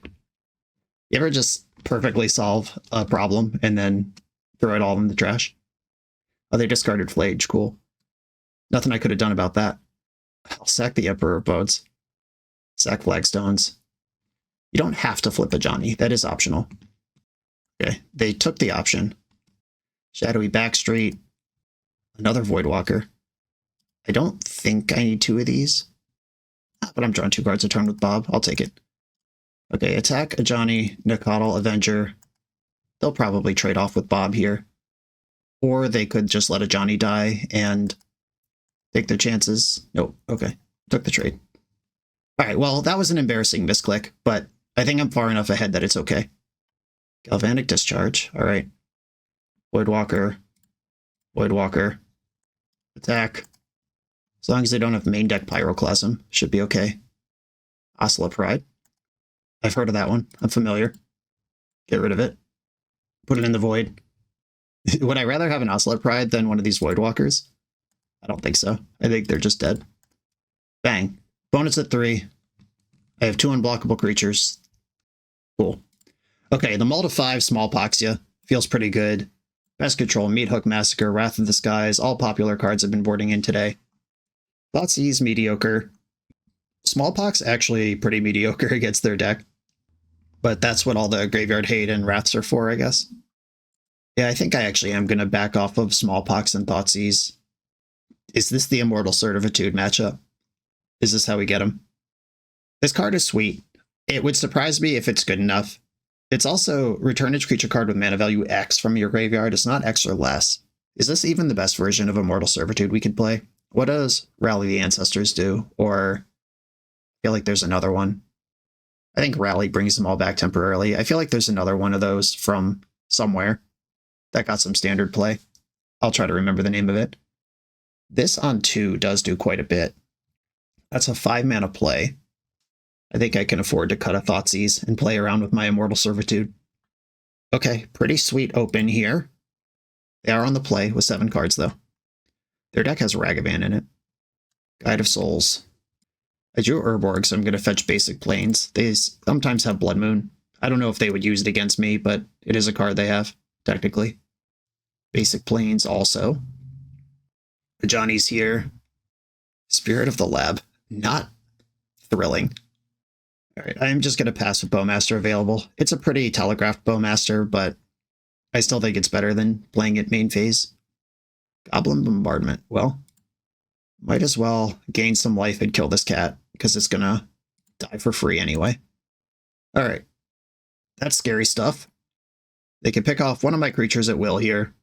You ever just perfectly solve a problem and then throw it all in the trash? Oh, they discarded Flage. Cool. Nothing I could have done about that. I'll sack the Emperor of Bones. Sack Flagstones. You don't have to flip a Johnny. That is optional. Okay, they took the option. Shadowy Backstreet. Another Voidwalker. I don't think I need 2 of these. But I'm drawing 2 cards a turn with Bob. I'll take it. Okay, attack a Johnny, Nicodle, Avenger. They'll probably trade off with Bob here. Or they could just let a Johnny die and take their chances. Nope, okay. Took the trade. Alright, well, that was an embarrassing misclick, but I think I'm far enough ahead that it's okay. Galvanic Discharge. Alright. Voidwalker. Voidwalker. Attack. As long as they don't have main deck Pyroclasm, should be okay. Osla Pride. I've heard of that one. I'm familiar. Get rid of it. Put it in the void. Would I rather have an Osla Pride than one of these Voidwalkers? I don't think so. I think they're just dead. Bang. Bonus at 3. I have 2 unblockable creatures. Cool. Okay, the Mull to 5 Smallpoxia feels pretty good. Best Control, Meat Hook Massacre, Wrath of the Skies, all popular cards have been boarding in today. Thoughtseize, mediocre. Smallpox actually pretty mediocre against their deck. But that's what all the Graveyard Hate and Wraths are for, I guess. Yeah, I think I actually am going to back off of Smallpox and Thoughtseize. Is this the Immortal Servitude matchup? Is this how we get him? This card is sweet. It would surprise me if it's good enough. It's also return each creature card with mana value X from your graveyard. It's not X or less. Is this even the best version of Immortal Servitude we could play? What does Rally the Ancestors do? Or I feel like there's another one. I think Rally brings them all back temporarily. I feel like there's another one of those from somewhere that got some standard play. I'll try to remember the name of it. This on 2 does do quite a bit. That's a 5 mana play. I think I can afford to cut a Thoughtseize and play around with my Immortal Servitude. Okay, pretty sweet open here. They are on the play with 7 cards, though. Their deck has Ragavan in it. Guide of Souls. I drew Urborg, so I'm going to fetch basic planes. They sometimes have Blood Moon. I don't know if they would use it against me, but it is a card they have, technically. Basic planes also. Johnny's here. Spirit of the Lab. Not thrilling. Alright, I'm just going to pass with Bowmaster available. It's a pretty telegraphed Bowmaster, but I still think it's better than playing it main phase. Goblin Bombardment. Well, might as well gain some life and kill this cat, because it's going to die for free anyway. Alright. That's scary stuff. They can pick off one of my creatures at will here,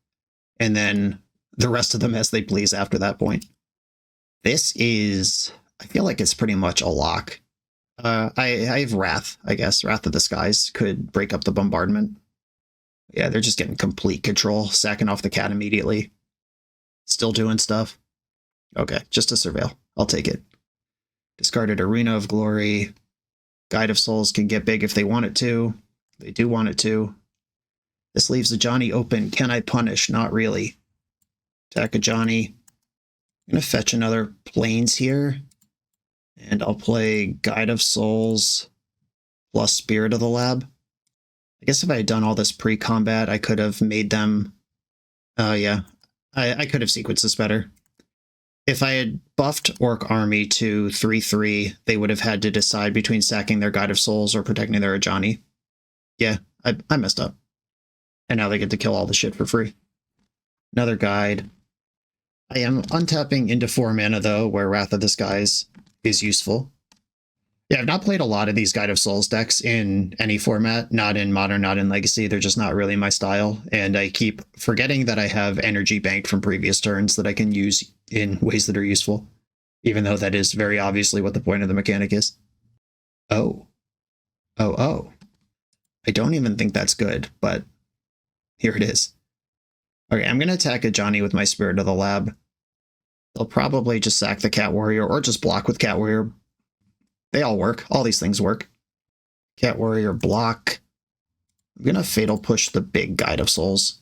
and then the rest of them as they please after that point. This is... I feel like it's pretty much a lock. I have Wrath, I guess. Wrath of the Skies could break up the bombardment. Yeah, they're just getting complete control, sacking off the cat immediately. Still doing stuff. Okay, just a surveil. I'll take it. Discarded Arena of Glory. Guide of Souls can get big if they want it to. They do want it to. This leaves a Johnny open. Can I punish? Not really. Attack a Johnny. I'm going to fetch another Plains here. And I'll play Guide of Souls plus Spirit of the Lab. I guess if I had done all this pre-combat, I could have made them... yeah. I could have sequenced this better. If I had buffed Orc Army to 3/3, they would have had to decide between sacking their Guide of Souls or protecting their Ajani. Yeah, I messed up. And now they get to kill all the shit for free. Another guide. I am untapping into 4 mana, though, where Wrath of the Skies is useful. Yeah, I've not played a lot of these Guide of Souls decks in any format, not in Modern, not in Legacy. They're just not really my style, and I keep forgetting that I have energy banked from previous turns that I can use in ways that are useful, even though that is very obviously what the point of the mechanic is. Oh. I don't even think that's good, but here it is. Okay, I'm going to attack a Johnny with my Spirit of the Lab. They'll probably just sack the Cat Warrior or just block with Cat Warrior. They all work. All these things work. Cat Warrior block. I'm going to Fatal Push the big Guide of Souls.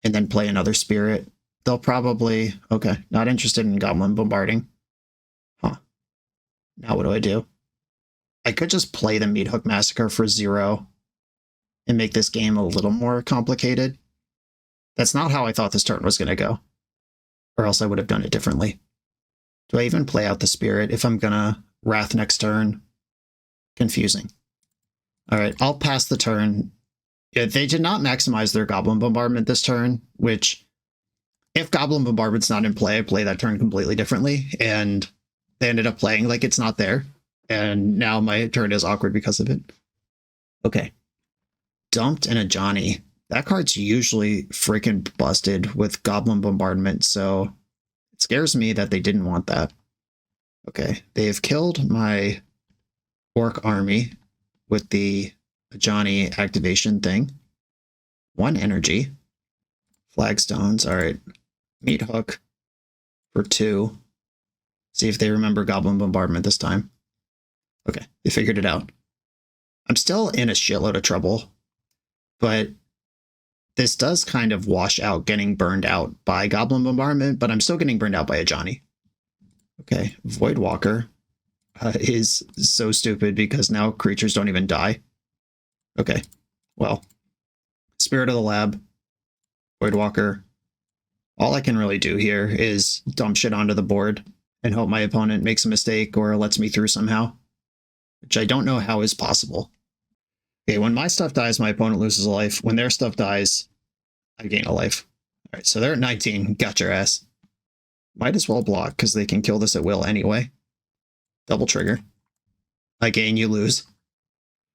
And then play another Spirit. They'll probably... Okay, not interested in Goblin Bombarding. Huh. Now what do? I could just play the Meat Hook Massacre for 0 and make this game a little more complicated. That's not how I thought this turn was going to go. Or else I would have done it differently. Do I even play out the Spirit if I'm going to Wrath next turn? Confusing. All right, I'll pass the turn. Yeah, they did not maximize their Goblin Bombardment this turn, which, if Goblin Bombardment's not in play, I play that turn completely differently, and they ended up playing like it's not there, and now my turn is awkward because of it. Okay. Dumped and a Johnny. That card's usually freaking busted with Goblin Bombardment, so it scares me that they didn't want that. Okay, they have killed my Orc Army with the Johnny activation thing. 1 energy. Flagstones, alright. Meat Hook for 2. See if they remember Goblin Bombardment this time. Okay, they figured it out. I'm still in a shitload of trouble, but this does kind of wash out getting burned out by Goblin Bombardment, but I'm still getting burned out by a Johnny. Okay, Voidwalker is so stupid because now creatures don't even die. Okay, well, Spirit of the Lab, Voidwalker. All I can really do here is dump shit onto the board and hope my opponent makes a mistake or lets me through somehow, which I don't know how is possible. Okay, when my stuff dies, my opponent loses a life. When their stuff dies, I gain a life. All right, so they're at 19. Got your ass. Might as well block, because they can kill this at will anyway. Double trigger. I gain, you lose.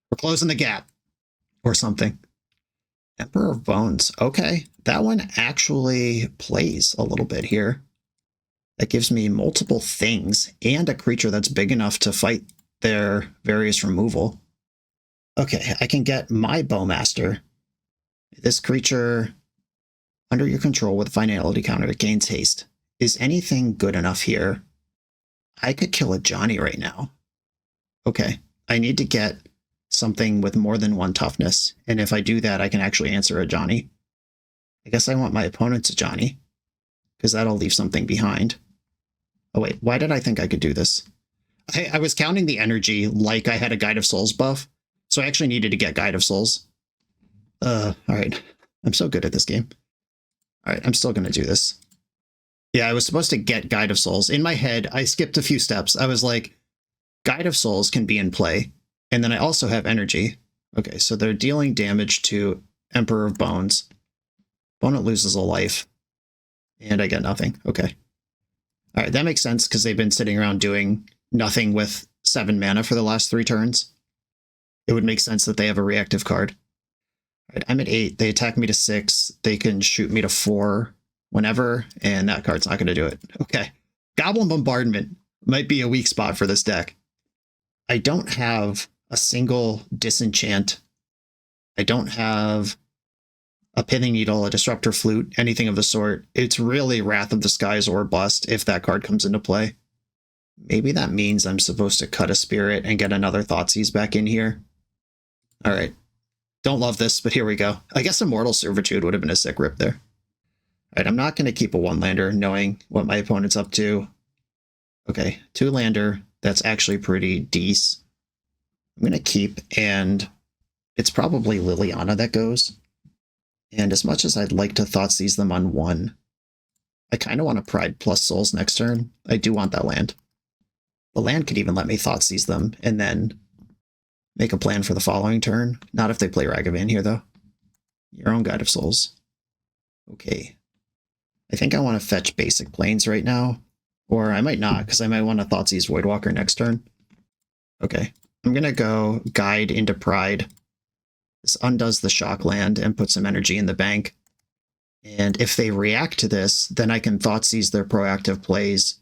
We're closing the gap. Or something. Emperor of Bones. Okay, that one actually plays a little bit here. That gives me multiple things, and a creature that's big enough to fight their various removal. Okay, I can get my Bowmaster. This creature, under your control with finality counter, it gains haste. Is anything good enough here? I could kill a Johnny right now. Okay, I need to get something with more than 1 toughness, and if I do that, I can actually answer a Johnny. I guess I want my opponent's a Johnny, because that'll leave something behind. Oh wait, why did I think I could do this? I was counting the energy like I had a Guide of Souls buff, so I actually needed to get Guide of Souls. Alright. I'm so good at this game. Alright, I'm still gonna do this. Yeah, I was supposed to get Guide of Souls. In my head, I skipped a few steps. I was like, Guide of Souls can be in play, and then I also have energy. Okay, so they're dealing damage to Emperor of Bones. Opponent loses a life, and I get nothing. Okay. Alright, that makes sense, because they've been sitting around doing nothing with 7 mana for the last 3 turns. It would make sense that they have a reactive card. Alright, I'm at 8. They attack me to 6. They can shoot me to 4 whenever, and that card's not going to do it. Okay. Goblin Bombardment might be a weak spot for this deck. I don't have a single disenchant. I don't have a Pithing Needle, a Disruptor Flute, anything of the sort. It's really Wrath of the Skies or Bust if that card comes into play. Maybe that means I'm supposed to cut a Spirit and get another Thoughtseize back in here. All right. Don't love this, but here we go. I guess Immortal Servitude would have been a sick rip there. All right, I'm not going to keep a 1-lander knowing what my opponent's up to. Okay, 2-lander. That's actually pretty decent. I'm going to keep, and it's probably Liliana that goes. And as much as I'd like to Thoughtseize them on 1, I kind of want to Pride plus Souls next turn. I do want that land. The land could even let me Thoughtseize them, and then make a plan for the following turn. Not if they play Ragavan here, though. Your own Guide of Souls. Okay. I think I want to fetch basic planes right now. Or I might not, because I might want to Thoughtseize Voidwalker next turn. Okay. I'm going to go Guide into Pride. This undoes the shock land and puts some energy in the bank. And if they react to this, then I can Thoughtseize their proactive plays.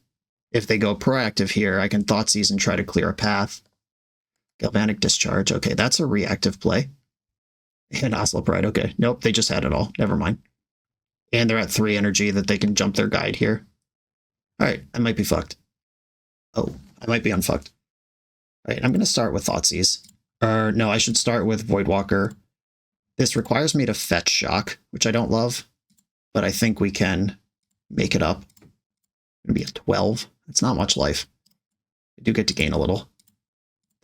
If they go proactive here, I can Thoughtseize and try to clear a path. Galvanic Discharge. Okay, that's a reactive play. And Oslo Pride. Okay, nope, they just had it all. Never mind. And they're at 3 energy that they can jump their guide here. All right, I might be fucked. Oh, I might be unfucked. All right, I'm going to start with Thoughtseize. Or no, I should start with Voidwalker. This requires me to fetch Shock, which I don't love, but I think we can make it up. Maybe a 12. It's not much life. I do get to gain a little.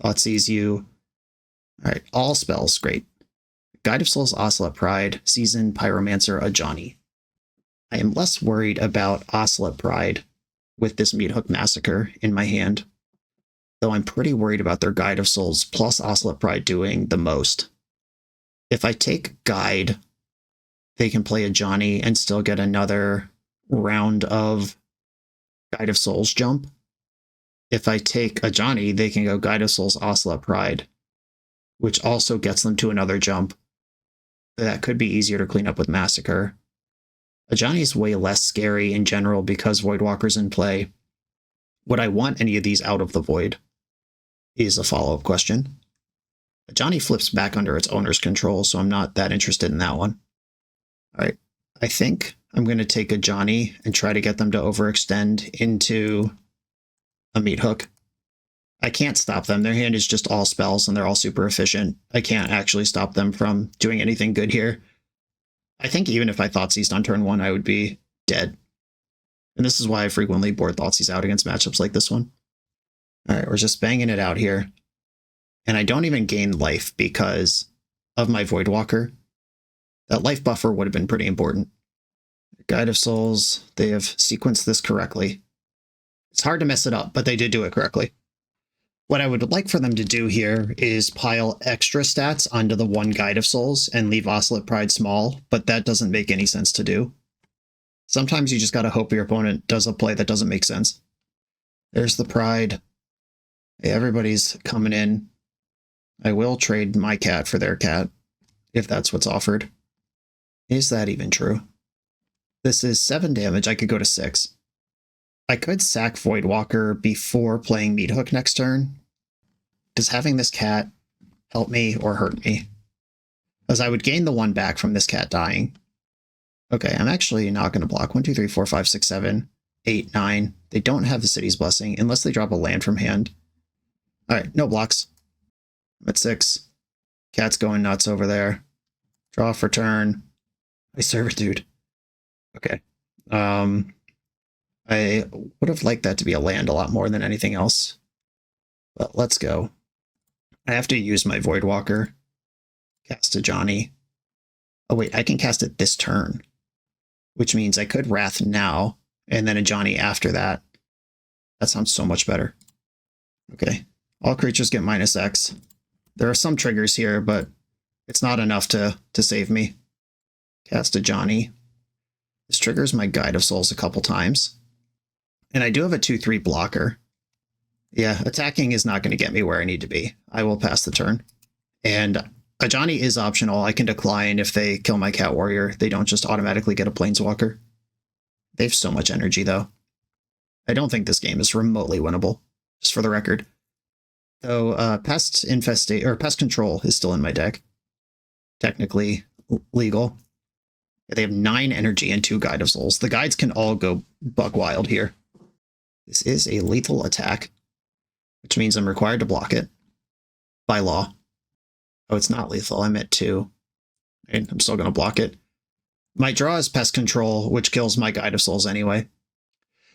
Thoughtseize you. All right, all spells, great. Guide of Souls, Ocelot Pride, Season, Pyromancer, Ajani. I am less worried about Ocelot Pride with this Meathook Massacre in my hand, though I'm pretty worried about their Guide of Souls plus Ocelot Pride doing the most. If I take Guide, they can play Ajani and still get another round of Guide of Souls jump. If I take Ajani, they can go Guide of Souls, Ocelot Pride, which also gets them to another jump. That could be easier to clean up with Massacre. Ajani is way less scary in general because Voidwalker's in play. Would I want any of these out of the void? Is a follow-up question. Ajani flips back under its owner's control, so I'm not that interested in that one. All right, I think I'm going to take Ajani and try to get them to overextend into a Meathook. I can't stop them. Their hand is just all spells, and they're all super efficient. I can't actually stop them from doing anything good here. I think even if I Thoughtseized on turn 1, I would be dead. And this is why I frequently board Thoughtseize out against matchups like this one. All right, we're just banging it out here. And I don't even gain life because of my Voidwalker. That life buffer would have been pretty important. Guide of Souls, they have sequenced this correctly. It's hard to mess it up, but they did do it correctly. What I would like for them to do here is pile extra stats onto the 1 Guide of Souls and leave Ocelot Pride small, but that doesn't make any sense to do. Sometimes you just gotta hope your opponent does a play that doesn't make sense. There's the Pride. Hey, everybody's coming in. I will trade my cat for their cat, if that's what's offered. Is that even true? This is 7 damage. I could go to 6. I could sack Voidwalker before playing Meathook next turn. Does having this cat help me or hurt me? Because I would gain the 1 back from this cat dying. Okay, I'm actually not going to block. 1, 2, 3, 4, 5, 6, 7, 8, 9. They don't have the City's Blessing unless they drop a land from hand. All right, no blocks. I'm at 6. Cat's going nuts over there. Draw for turn. My Servitude. Okay. I would have liked that to be a land a lot more than anything else. But let's go. I have to use my Voidwalker. Cast Ajani. Oh wait, I can cast it this turn. Which means I could Wrath now, and then Ajani after that. That sounds so much better. Okay. All creatures get -X. There are some triggers here, but it's not enough to save me. Cast Ajani. This triggers my Guide of Souls a couple times. And I do have a 2/3 blocker. Yeah, attacking is not going to get me where I need to be. I will pass the turn. And Ajani is optional. I can decline if they kill my Cat Warrior. They don't just automatically get a Planeswalker. They have so much energy, though. I don't think this game is remotely winnable, just for the record. Though Pest Control is still in my deck. Technically legal. They have 9 energy and 2 Guide of Souls. The guides can all go bug wild here. This is a lethal attack, which means I'm required to block it by law. Oh, it's not lethal. I meant 2. And I'm still going to block it. My draw is Pest Control, which kills my Guide of Souls anyway.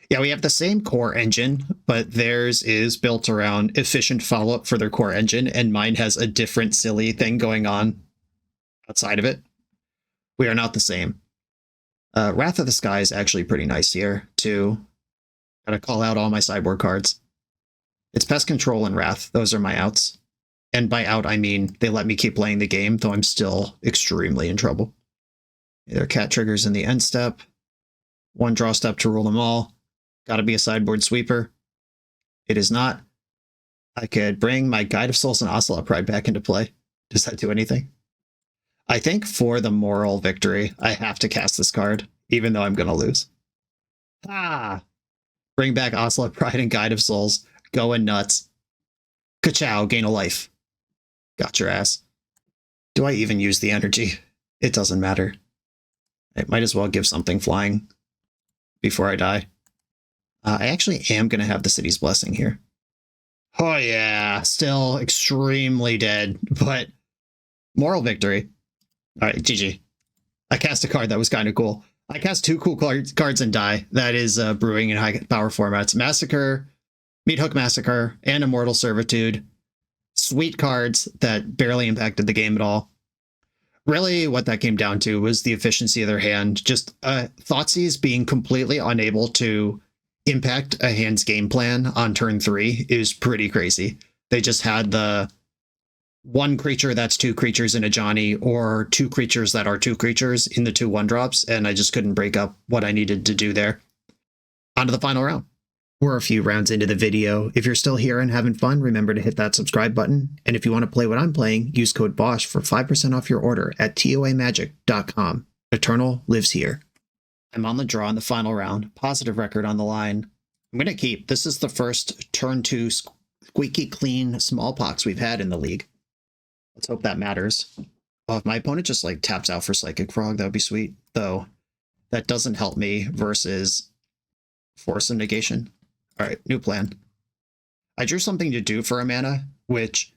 Yeah, we have the same core engine, but theirs is built around efficient follow-up for their core engine, and mine has a different silly thing going on outside of it. We are not the same. Wrath of the Sky is actually pretty nice here, too. Gotta call out all my sideboard cards. It's Pest Control and Wrath. Those are my outs. And by out, I mean they let me keep playing the game, though I'm still extremely in trouble. There are cat triggers in the end step. 1 draw step to rule them all. Gotta be a sideboard sweeper. It is not. I could bring my Guide of Souls and Ocelot Pride back into play. Does that do anything? I think for the moral victory, I have to cast this card, even though I'm going to lose. Ah! Bring back Ocelot Pride and Guide of Souls. Going nuts. Ka-chow, gain a life. Got your ass. Do I even use the energy? It doesn't matter. I might as well give something flying before I die. I actually am going to have the City's Blessing here. Oh yeah, still extremely dead, but moral victory. All right, GG. I cast a card that was kind of cool. I cast 2 cool cards and die. That is brewing in high power formats. Massacre, Meathook Massacre, and Immortal Servitude. Sweet cards that barely impacted the game at all. Really, what that came down to was the efficiency of their hand. Just Thoughtseize being completely unable to impact a hand's game plan on turn 3 is pretty crazy. They just had the 1 creature that's 2 creatures in a Johnny, or 2 creatures that are 2 creatures in the 2 1-drops, and I just couldn't break up what I needed to do there. On to the final round. We're a few rounds into the video. If you're still here and having fun, remember to hit that subscribe button. And if you want to play what I'm playing, use code BOSH for 5% off your order at toamagic.com. Eternal lives here. I'm on the draw in the final round. Positive record on the line. I'm going to keep. This is the first turn 2 squeaky clean smallpox we've had in the league. Let's hope that matters. Oh, if my opponent just like taps out for Psychic Frog, that would be sweet. Though that doesn't help me versus Force of Negation. All right, new plan. I drew something to do for a mana, which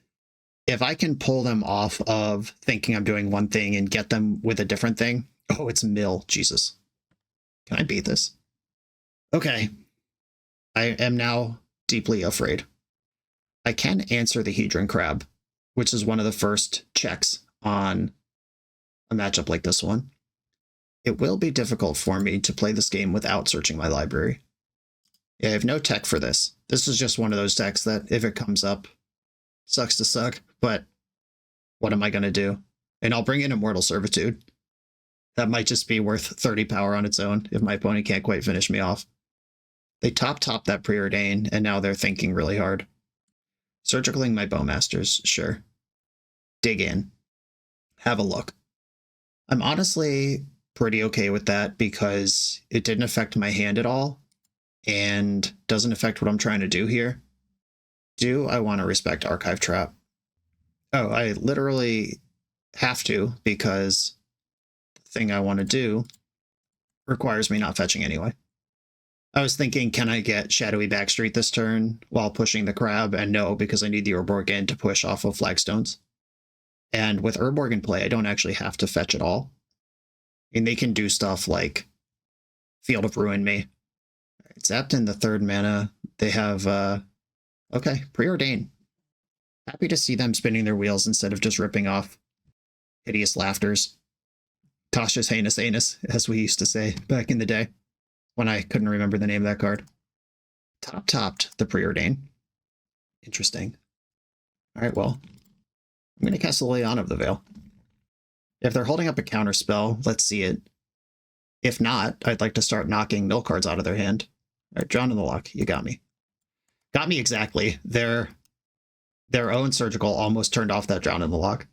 if I can pull them off of thinking I'm doing one thing and get them with a different thing. Oh, it's Mill. Jesus. Can I beat this? Okay. I am now deeply afraid. I can answer the Hedron Crab, which is one of the first checks on a matchup like this one. It will be difficult for me to play this game without searching my library. Yeah, I have no tech for this. This is just one of those decks that, if it comes up, sucks to suck, but what am I going to do? And I'll bring in Immortal Servitude. That might just be worth 30 power on its own if my opponent can't quite finish me off. They top that Preordain, and now they're thinking really hard. Surgicaling my Bowmasters, sure. Dig in. Have a look. I'm honestly pretty okay with that because it didn't affect my hand at all and doesn't affect what I'm trying to do here. Do I want to respect Archive Trap? Oh, I literally have to because the thing I want to do requires me not fetching anyway. I was thinking, can I get Shadowy Backstreet this turn while pushing the Crab? And no, because I need the Urborg to push off of Flagstones. And with Urborg in play, I don't actually have to fetch at all. I mean, they can do stuff like Field of Ruin me. It's zapped in the 3rd mana. They have, okay, Preordain. Happy to see them spinning their wheels instead of just ripping off hideous laughters. Tasha's heinous anus, as we used to say back in the day, when I couldn't remember the name of that card. Topped the Preordain. Interesting. All right, well, I'm going to cast Liliana of the Veil. If they're holding up a counter spell, let's see it. If not, I'd like to start knocking mill cards out of their hand. All right, Drawn in the Lock, you got me. Got me exactly. Their own Surgical almost turned off that Drawn in the Lock.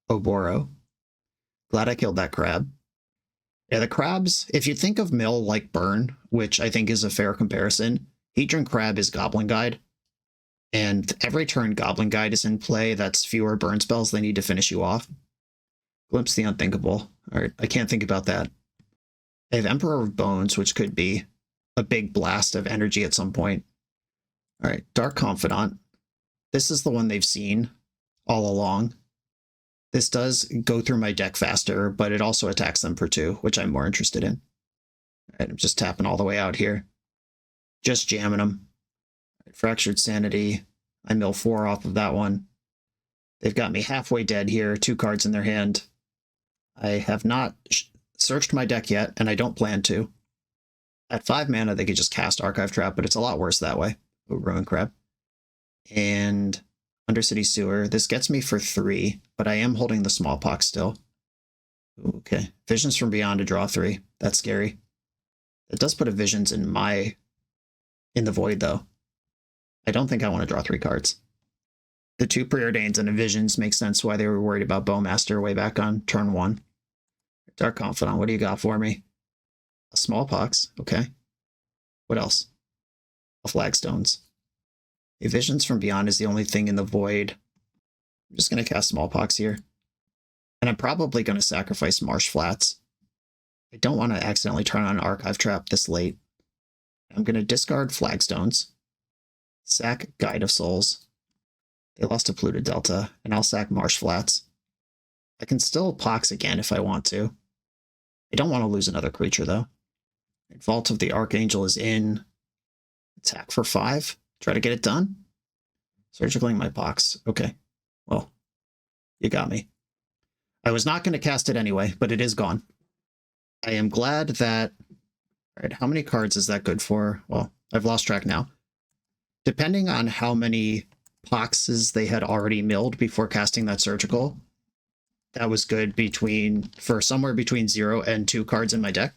Oboro. Glad I killed that Crab. Yeah, the Crabs, if you think of mill like Burn, which I think is a fair comparison, Hedron Crab is Goblin Guide. And every turn Goblin Guide is in play, that's fewer burn spells they need to finish you off. Glimpse the unthinkable. All right, I can't think about that. I have Emperor of Bones, which could be a big blast of energy at some point. All right, Dark Confidant. This is the one they've seen all along. This does go through my deck faster, but it also attacks them for 2, which I'm more interested in. All right, I'm just tapping all the way out here. Just jamming them. Right, Fractured Sanity. I mill 4 off of that one. They've got me halfway dead here, 2 cards in their hand. I have not searched my deck yet, and I don't plan to. At 5 mana, they could just cast Archive Trap, but it's a lot worse that way. Ooh, Ruin Crab. And Undercity Sewer. This gets me for 3, but I am holding the Smallpox still. Ooh, okay. Visions from Beyond to draw 3. That's scary. It does put a Visions in the Void, though. I don't think I want to draw 3 cards. The 2 Preordains and a Visions make sense why they were worried about Bowmaster way back on turn 1. Dark Confidant, what do you got for me? A Smallpox, okay. What else? A Flagstones. A Visions from Beyond is the only thing in the Void. I'm just going to cast Smallpox here. And I'm probably going to sacrifice Marsh Flats. I don't want to accidentally turn on Archive Trap this late. I'm going to discard Flagstones. Sack Guide of Souls. They lost to Polluted Delta, and I'll sack Marsh Flats. I can still Pox again if I want to. I don't want to lose another creature, though. Vault of the Archangel is in. Attack for 5. Try to get it done. Surgicling my Pox. Okay. Well, you got me. I was not going to cast it anyway, but it is gone. I am glad that... All right, how many cards is that good for? Well, I've lost track now. Depending on how many Poxes they had already milled before casting that Surgical, that was good for somewhere between 0 and 2 cards in my deck.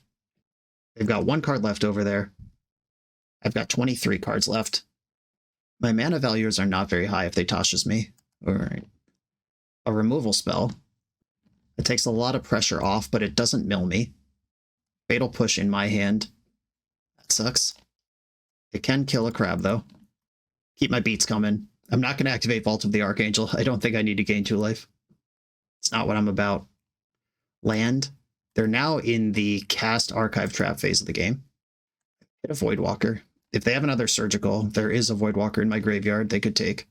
They've got 1 card left over there. I've got 23 cards left. My mana values are not very high if they toshes me. All right. A removal spell. It takes a lot of pressure off, but it doesn't mill me. Fatal Push in my hand. That sucks. It can kill a crab, though. Keep my beats coming. I'm not going to activate Vault of the Archangel. I don't think I need to gain 2 life. It's not what I'm about. Land. They're now in the cast Archive Trap phase of the game. Hit a Voidwalker. If they have another Surgical, there is a Voidwalker in my graveyard they could take.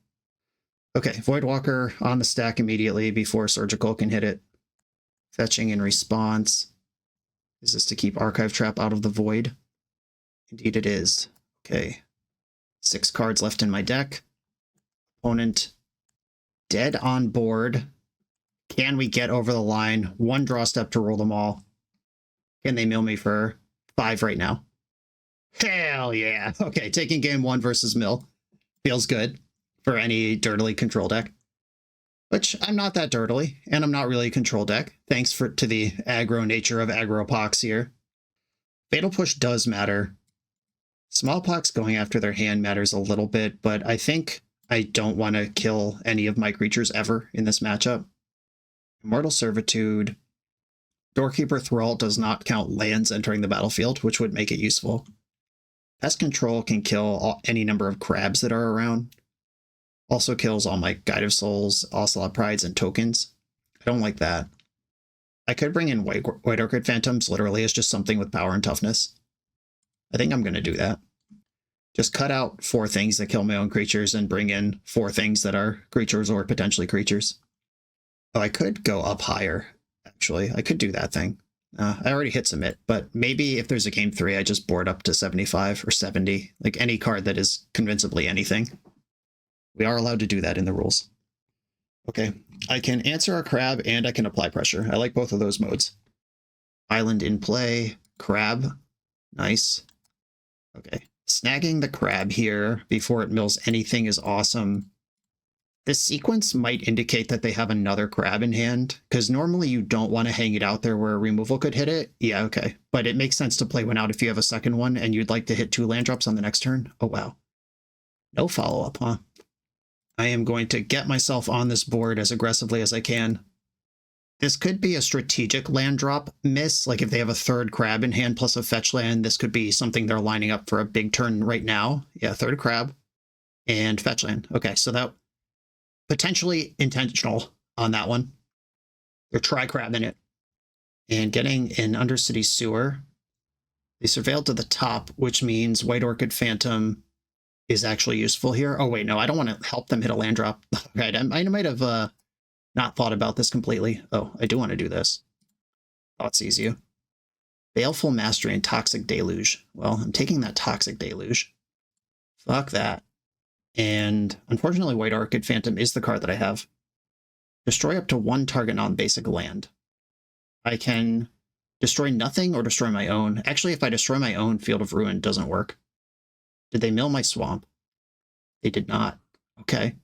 Okay, Voidwalker on the stack immediately before Surgical can hit it. Fetching in response. Is this to keep Archive Trap out of the Void? Indeed it is. Okay. 6 cards left in my deck. Opponent dead on board. Can we get over the line? 1 draw step to roll them all. Can they mill me for 5 right now? Hell yeah. Okay, taking game 1 versus mill. Feels good for any dirtily control deck. Which I'm not that dirtily, and I'm not really a control deck, thanks to the aggro nature of Aggro Pox here. Fatal Push does matter. Smallpox going after their hand matters a little bit, but I think I don't want to kill any of my creatures ever in this matchup. Immortal Servitude. Doorkeeper Thrall does not count lands entering the battlefield, which would make it useful. Pest Control can kill any number of crabs that are around. Also kills all my Guide of Souls, Ocelot Prides, and tokens. I don't like that. I could bring in White Orchid Phantoms literally as just something with power and toughness. I think I'm going to do that. Just cut out 4 things that kill my own creatures and bring in 4 things that are creatures or potentially creatures. Oh, I could go up higher, actually. I could do that thing. I already hit submit, but maybe if there's a game 3, I just board up to 75 or 70. Like any card that is convincibly anything. We are allowed to do that in the rules. Okay, I can answer a crab and I can apply pressure. I like both of those modes. Island in play, crab, nice. Okay, snagging the crab here before it mills anything is awesome. This sequence might indicate that they have another crab in hand, because normally you don't want to hang it out there where a removal could hit it. Yeah, okay, but it makes sense to play one out if you have a second one and you'd like to hit 2 land drops on the next turn. Oh, wow. No follow-up, huh? I am going to get myself on this board as aggressively as I can. This could be a strategic land drop miss, like if they have a 3rd crab in hand plus a fetch land, this could be something they're lining up for a big turn right now. Yeah, 3rd crab and fetch land. Okay, so that potentially intentional on that one. They're tri-crabbing it. And getting an Undercity Sewer. They surveilled to the top, which means White Orchid Phantom is actually useful here. Oh, wait, no, I don't want to help them hit a land drop. Right, I might have not thought about this completely. Oh, I do want to do this. Thought sees you. Baleful Mastery and Toxic Deluge. Well, I'm taking that Toxic Deluge. Fuck that. And unfortunately, White Orchid Phantom is the card that I have. Destroy up to one target non-basic land. I can destroy nothing or destroy my own. Actually, if I destroy my own, Field of Ruin doesn't work. Did they mill my swamp? They did not. Okay.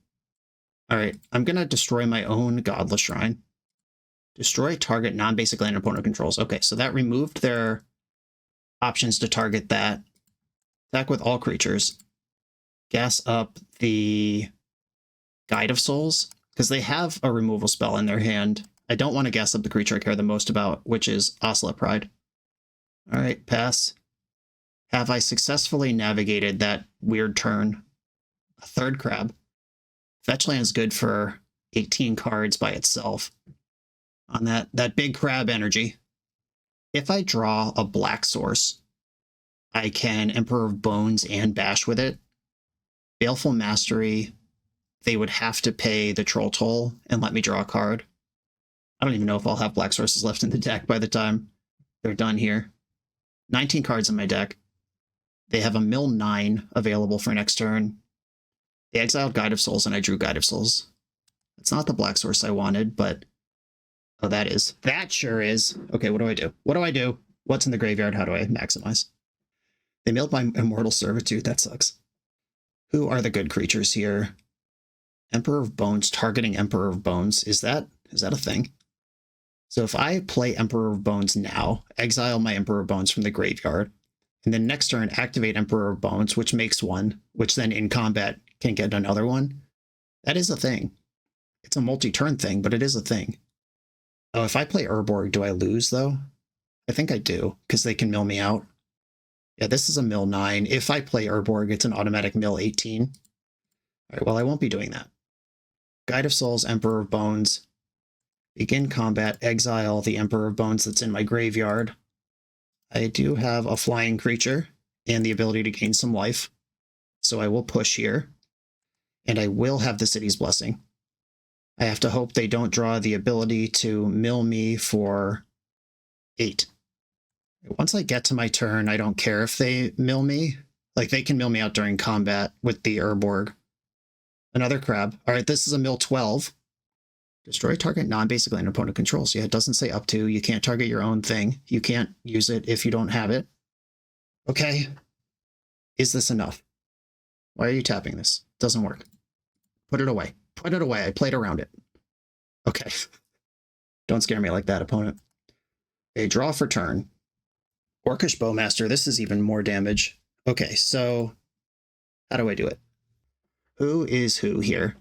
All right. I'm going to destroy my own Godless Shrine. Destroy target non-basic land opponent controls. Okay, so that removed their options to target that. Attack with all creatures. Gas up the Guide of Souls, because they have a removal spell in their hand. I don't want to gas up the creature I care the most about, which is Ocelot Pride. All right, pass. Have I successfully navigated that weird turn? A third crab. Fetch land is good for 18 cards by itself. On that big crab energy. If I draw a black source, I can Emperor of Bones and bash with it. Baleful Mastery, they would have to pay the Troll Toll and let me draw a card. I don't even know if I'll have black sources left in the deck by the time they're done here. 19 cards in my deck. They have a mill 9 available for next turn. They exiled Guide of Souls and I drew Guide of Souls. It's not the black source I wanted, but... Oh, that is. That sure is. Okay, what do I do? What do I do? What's in the graveyard? How do I maximize? They milled my Immortal Servitude. That sucks. Who are the good creatures here? Emperor of Bones, targeting Emperor of Bones. Is that a thing? So if I play Emperor of Bones now, exile my Emperor of Bones from the graveyard, and then next turn activate Emperor of Bones, which makes one, which then in combat can get another one. That is a thing. It's a multi-turn thing, but it is a thing. Oh, if I play Urborg, do I lose, though? I think I do, because they can mill me out. Yeah, this is a mill 9. If I play Urborg, it's an automatic mill 18. All right, well, I won't be doing that. Guide of Souls, Emperor of Bones. Begin combat, exile the Emperor of Bones that's in my graveyard. I do have a flying creature and the ability to gain some life, so I will push here. And I will have the City's Blessing. I have to hope they don't draw the ability to mill me for 8. Once I get to my turn, I don't care if they mill me. Like, they can mill me out during combat with the Urborg. Another crab. All right, this is a mill 12. Destroy target non-basic land opponent controls. Yeah, it doesn't say up to. You can't target your own thing. You can't use it if you don't have it. Okay. Is this enough? Why are you tapping this? Doesn't work. Put it away. Put it away. I played around it. Okay. Don't scare me like that, opponent. Okay, draw for turn. Orcish Bowmaster. This is even more damage. Okay, so how do I do it? Who is who here?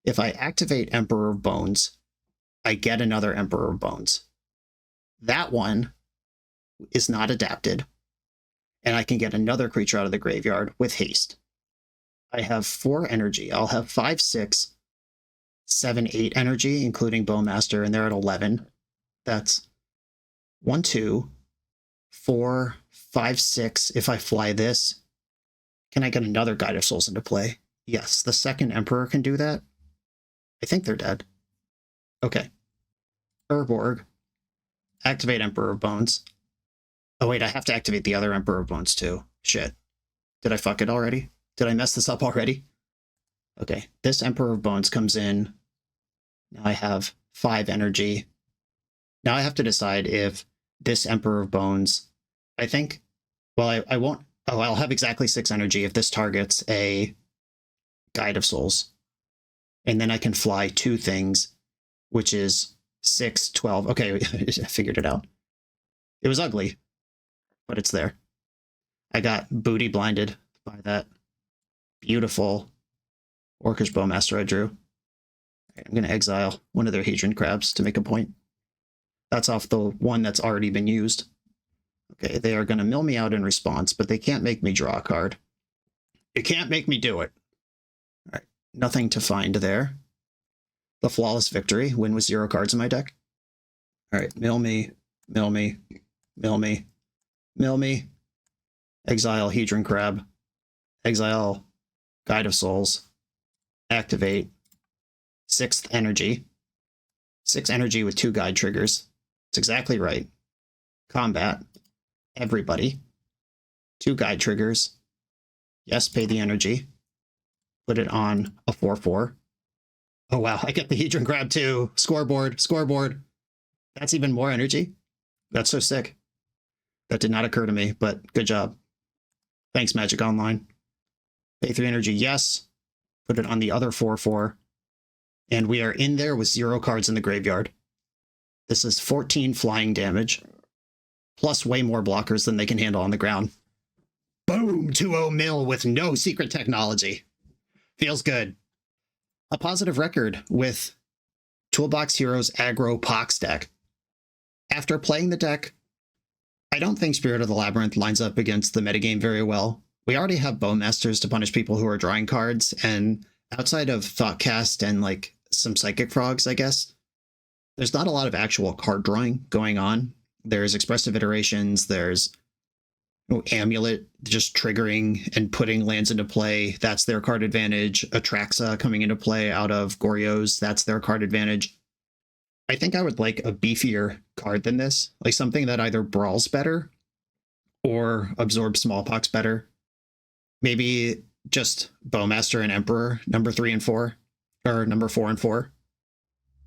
If I activate Emperor of Bones, I get another Emperor of Bones. That one is not adapted, and I can get another creature out of the graveyard with haste. I have 4 energy. I'll have 5, 6, 7, 8 energy, including Bowmaster, and they're at 11. That's 1, 2, 4, 5, 6. If I fly this, can I get another Guide of Souls into play? Yes, the second Emperor can do that. I think they're dead. Okay. Urborg. Activate Emperor of Bones. Oh wait, I have to activate the other Emperor of Bones too. Shit. Did I fuck it already? Did I mess this up already? Okay, this Emperor of Bones comes in. Now I have 5 energy. Now I have to decide if this Emperor of Bones... I think... Well, I won't... Oh, I'll have exactly 6 energy if this targets a Guide of Souls. And then I can fly 2 things, which is 6, 12. Okay, I figured it out. It was ugly, but it's there. I got booty blinded by that beautiful Orcish Bowmaster I drew. I'm going to exile one of their Hadron Crabs to make a point. That's off the one that's already been used. Okay, they are going to mill me out in response, but they can't make me draw a card. You can't make me do it. All right, nothing to find there. The Flawless Victory. Win with 0 cards in my deck. All right, mill me, mill me, mill me, mill me. Exile Hedron Crab. Exile Guide of Souls. Activate 6th energy. 6 energy with 2 guide triggers. It's exactly right. Combat. Everybody. 2 guide triggers. Yes, pay the energy. Put it on a 4/4. Oh wow, I get the Hedron Crab too. Scoreboard, scoreboard. That's even more energy. That's so sick. That did not occur to me, but good job. Thanks, Magic Online. Pay 3 energy, yes. Put it on the other 4/4. And we are in there with 0 cards in the graveyard. This is 14 flying damage, plus way more blockers than they can handle on the ground. Boom! 2-0 mill with no secret technology. Feels good. A positive record with Toolbox Heroes Aggro Pox deck. After playing the deck, I don't think Spirit of the Labyrinth lines up against the metagame very well. We already have Bowmasters to punish people who are drawing cards, and outside of Thoughtcast and like some Psychic Frogs, I guess, there's not a lot of actual card drawing going on. There's expressive iterations, there's Amulet just triggering and putting lands into play. That's their card advantage. Atraxa coming into play out of Goryo's. That's their card advantage. I think I would like a beefier card than this, like something that either brawls better or absorbs smallpox better. Maybe just Bowmaster and Emperor, number 3 and 4, or number 4 and 4.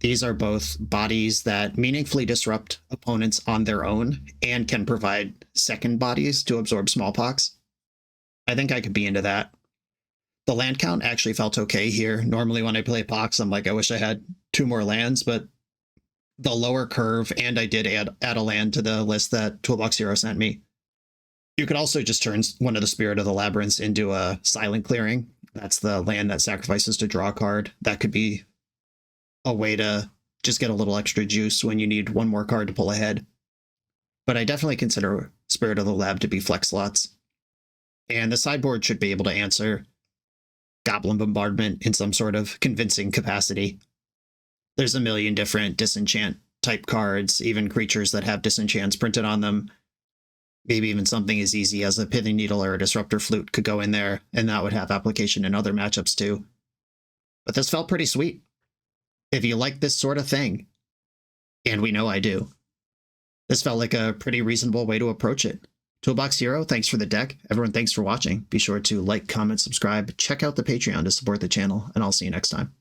These are both bodies that meaningfully disrupt opponents on their own and can provide second bodies to absorb smallpox. I think I could be into that. The land count actually felt okay here. Normally when I play Pox, I'm like, I wish I had 2 more lands, but the lower curve, and I did add a land to the list that Toolbox Hero sent me. You could also just turn one of the Spirit of the Labyrinths into a Silent Clearing. That's the land that sacrifices to draw a card. That could be a way to just get a little extra juice when you need 1 more card to pull ahead. But I definitely consider Spirit of the Lab to be flex slots. And the sideboard should be able to answer Goblin Bombardment in some sort of convincing capacity. There's a million different disenchant type cards, even creatures that have disenchants printed on them. Maybe even something as easy as a Pithing Needle or a Disruptor Flute could go in there, and that would have application in other matchups too. But this felt pretty sweet. If you like this sort of thing, and we know I do, this felt like a pretty reasonable way to approach it. Toolbox Hero, thanks for the deck. Everyone, thanks for watching. Be sure to like, comment, subscribe, check out the Patreon to support the channel, and I'll see you next time.